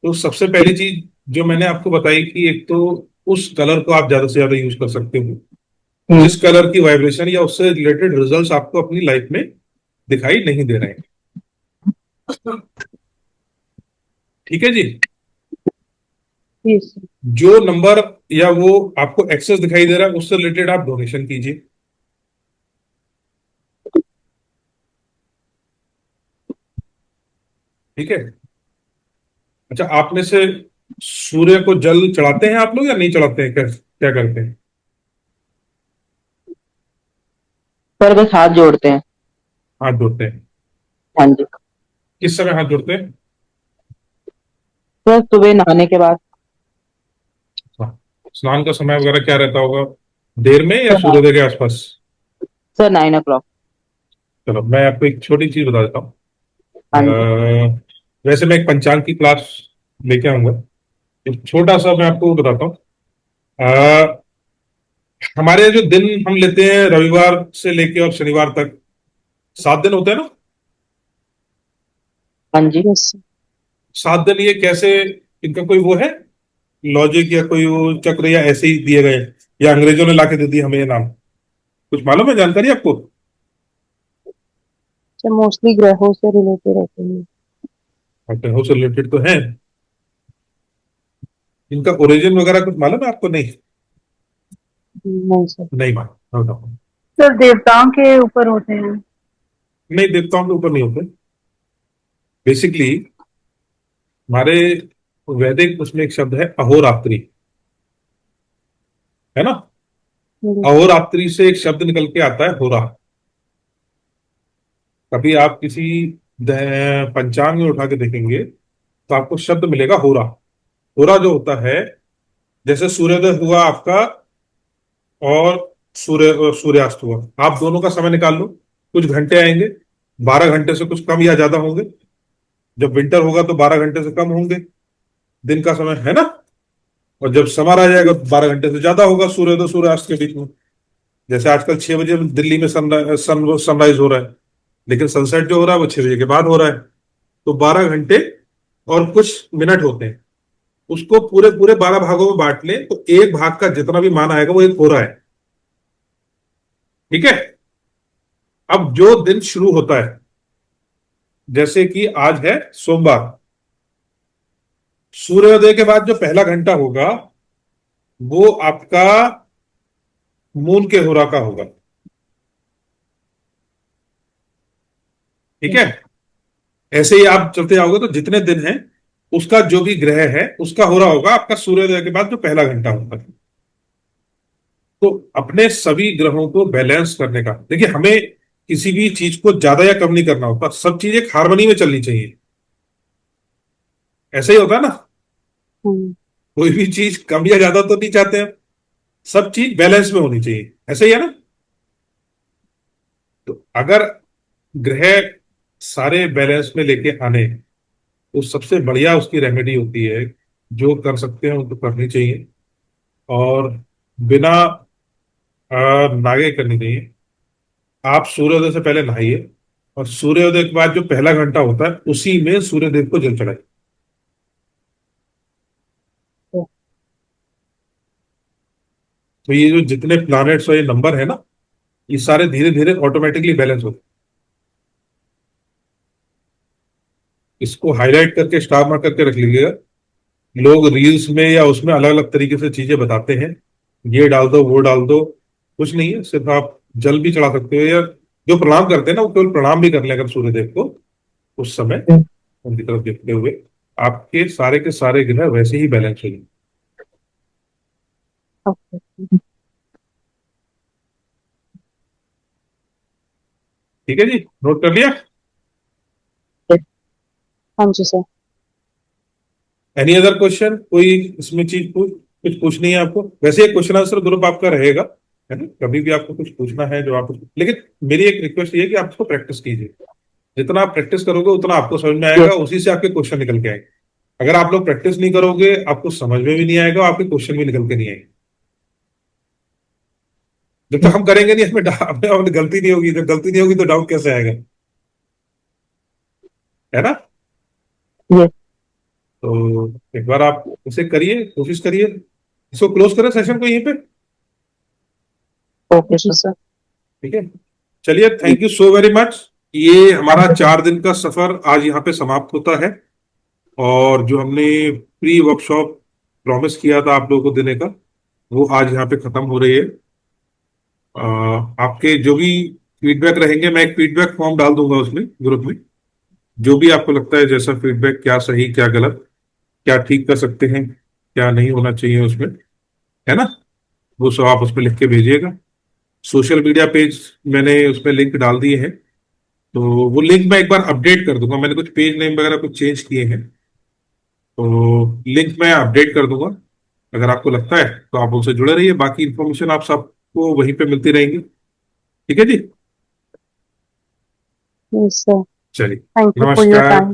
तो सबसे पहली चीज जो मैंने आपको बताई कि एक तो उस कलर को आप ज्यादा से ज्यादा यूज कर सकते हो जिस कलर की वाइब्रेशन या उससे रिलेटेड रिजल्ट्स आपको अपनी लाइफ में दिखाई नहीं दे रहे हैं। ठीक है जी। Yes sir. जो नंबर या वो आपको एक्सेस दिखाई दे रहा है उससे रिलेटेड आप डोनेशन कीजिए। ठीक है। अच्छा, आप में से सूर्य को जल चढ़ाते हैं आप लोग या नहीं चढ़ाते हैं, क्या क्या करते हैं? पर बस हाथ जोड़ते हैं। हाथ जोड़ते हैं। हाँ जी। किस समय हाथ जोड़ते हैं? सर सुबह नहाने के बाद। हाँ। स्नान का समय वगैरह क्या रहता होगा, देर में या सर सूर्योदय के आसपास? Sir 9 o'clock। चलो मैं आपको एक छोटी चीज बता देता हूँ। हाँ जी। वैसे मैं एक पंचांग की क्लास लेके आऊंगा, एक छोटा सा मैं आपको बताता हूँ। अ, हमारे जो दिन हम लेते हैं रविवार से लेके और शनिवार तक 7 दिन होते हैं ना। हाँ जी। Yes sir. 7 दिन ये कैसे, इनका कोई वो है लॉजिक या कोई वो चक्र, या ऐसे ही दिए गए, या अंग्रेजों ने लाके दे दिया हमें ये नाम? कुछ मालूम है, जानकारी आपको? सर मोस्टली ग्रहों से रिलेटेड रहते हैं। ग्रहों से रिलेटेड तो है। इनका ओरिजिन वगैरह कुछ मालूम है आपको? नहीं, नहीं सर। नहीं मालूम, बताओ। सर देवताओं के ऊपर होते हैं। नहीं, देवताओं के ऊपर नहीं होते। बेसिकली हमारे वैदिक उसमें एक शब्द है अहोरात्रि, है ना। Yes sir. अहोरात्रि से एक शब्द निकल के आता है होरा। कभी आप किसी पंचांग में उठा के देखेंगे तो आपको शब्द मिलेगा होरा। होरा जो होता है, जैसे सूर्योदय हुआ आपका और सूर्यास्त हुआ, आप दोनों का समय निकाल लो, कुछ घंटे आएंगे, 12 घंटे से कुछ कम या ज्यादा होंगे। जब विंटर होगा तो 12 घंटे से कम होंगे दिन का समय, है ना। और जब समर आ जाएगा तो 12 घंटे से ज्यादा होगा सूर्योदय सूर्यास्त के बीच में। जैसे आजकल 6 बजे दिल्ली में सनराइज हो रहा है, लेकिन सनसेट जो हो रहा है वो 6 बजे के बाद हो रहा है। तो 12 घंटे और कुछ मिनट होते हैं, उसको पूरे पूरे 12 भागों में बांट लें तो एक भाग का जितना भी मान आएगा वो एक हो रहा है। ठीक है। अब जो दिन शुरू होता है, जैसे कि आज है सोमवार, सूर्योदय के बाद जो पहला घंटा होगा वो आपका मून के होरा का होगा। ठीक है। ऐसे ही आप चलते जाओगे तो जितने दिन हैं उसका जो भी ग्रह है उसका हो रहा होगा आपका सूर्योदय के बाद जो पहला घंटा होगा। तो अपने सभी ग्रहों को बैलेंस करने का, देखिए हमें किसी भी चीज को ज्यादा या कम नहीं करना होता, सब चीज एक हार्मनी में चलनी चाहिए। ऐसा ही होता है ना, हम्म। कोई भी चीज कम या ज्यादा तो नहीं चाहते हैं, सब चीज बैलेंस में होनी चाहिए, ऐसा ही है ना। तो अगर ग्रह सारे बैलेंस में लेके आने, तो सबसे बढ़िया उसकी रेमेडी होती है, जो कर सकते हैं उनको करनी चाहिए। और बिना नागे करनी चाहिए। आप सूर्योदय से पहले नहाइए और सूर्योदय के बाद जो पहला घंटा होता है उसी में सूर्यदेव को जल चढ़ाइए। तो ये जो जितने प्लैनेट्स और ये नंबर है ना, ये सारे धीरे धीरे ऑटोमेटिकली बैलेंस होते हैं। इसको हाईलाइट करके स्टार मार्क करके रख लीजिएगा। लोग रील्स में या उसमें अलग अलग तरीके से चीजें बताते हैं, ये डाल दो वो डाल दो, कुछ नहीं है। सिर्फ आप जल भी चढ़ा सकते हो, या जो प्रणाम करते हैं ना वो केवल प्रणाम भी कर लें अगर सूर्यदेव को उस समय उनकी तरफ देखते हुए, आपके सारे के सारे ग्रह वैसे ही बैलेंस हो जाएंगे। ओके। ठीक है जी, नोट कर लिया। हाँ जी सर। एनी अदर क्वेश्चन, कोई इसमें चीज कुछ पूछनी है आपको? वैसे एक क्वेश्चन आंसर ग्रुप आपका रहेगा, है ना, कभी भी आपको कुछ पूछना है जो आप, लेकिन मेरी एक रिक्वेस्ट ये है कि आप इसको प्रैक्टिस कीजिए। जितना आप प्रैक्टिस करोगे उतना आपको समझ में आएगा, Yes. उसी से आपके क्वेश्चन निकल के आएंगे। अगर आप लोग प्रैक्टिस नहीं करोगे आपको समझ में भी नहीं आएगा, आपके क्वेश्चन भी निकल के नहीं आएंगे। जब तक हम करेंगे नहीं, हमें गलती नहीं होगी, जब गलती नहीं होगी तो डाउट कैसे आएगा, है ना? Yes. तो एक बार आप इसे करिए, कोशिश करिए। इसको क्लोज करें सेशन को यहीं पे। Okay. जी सर। ठीक है, चलिए, thank you so very much. ये हमारा 4 दिन का सफर आज यहाँ पे समाप्त होता है, और जो हमने प्री वर्कशॉप प्रॉमिस किया था आप लोगों को देने का, वो आज यहाँ पे खत्म हो रही है। आपके जो भी फीडबैक रहेंगे, मैं एक फीडबैक फॉर्म डाल दूंगा उसमें ग्रुप में। जो भी आपको लगता है, जैसा फीडबैक, क्या सही क्या गलत, क्या ठीक कर सकते हैं, क्या नहीं होना चाहिए उसमें, है ना, वो सब आप उसमें लिख के भेजिएगा। सोशल मीडिया पेज मैंने उसमें लिंक डाल दिए हैं, तो वो लिंक मैं एक बार अपडेट कर दूंगा। मैंने कुछ पेज नेम वगैरह कुछ चेंज किए हैं, तो लिंक मैं अपडेट कर दूंगा। अगर आपको लगता है तो आप उनसे जुड़े रहिए, बाकी इंफॉर्मेशन आप सबको वहीं पे मिलती रहेंगी। ठीक है जी, यस सर। चलिए, थैंक यू फॉर योर नमस्कार। टाइम।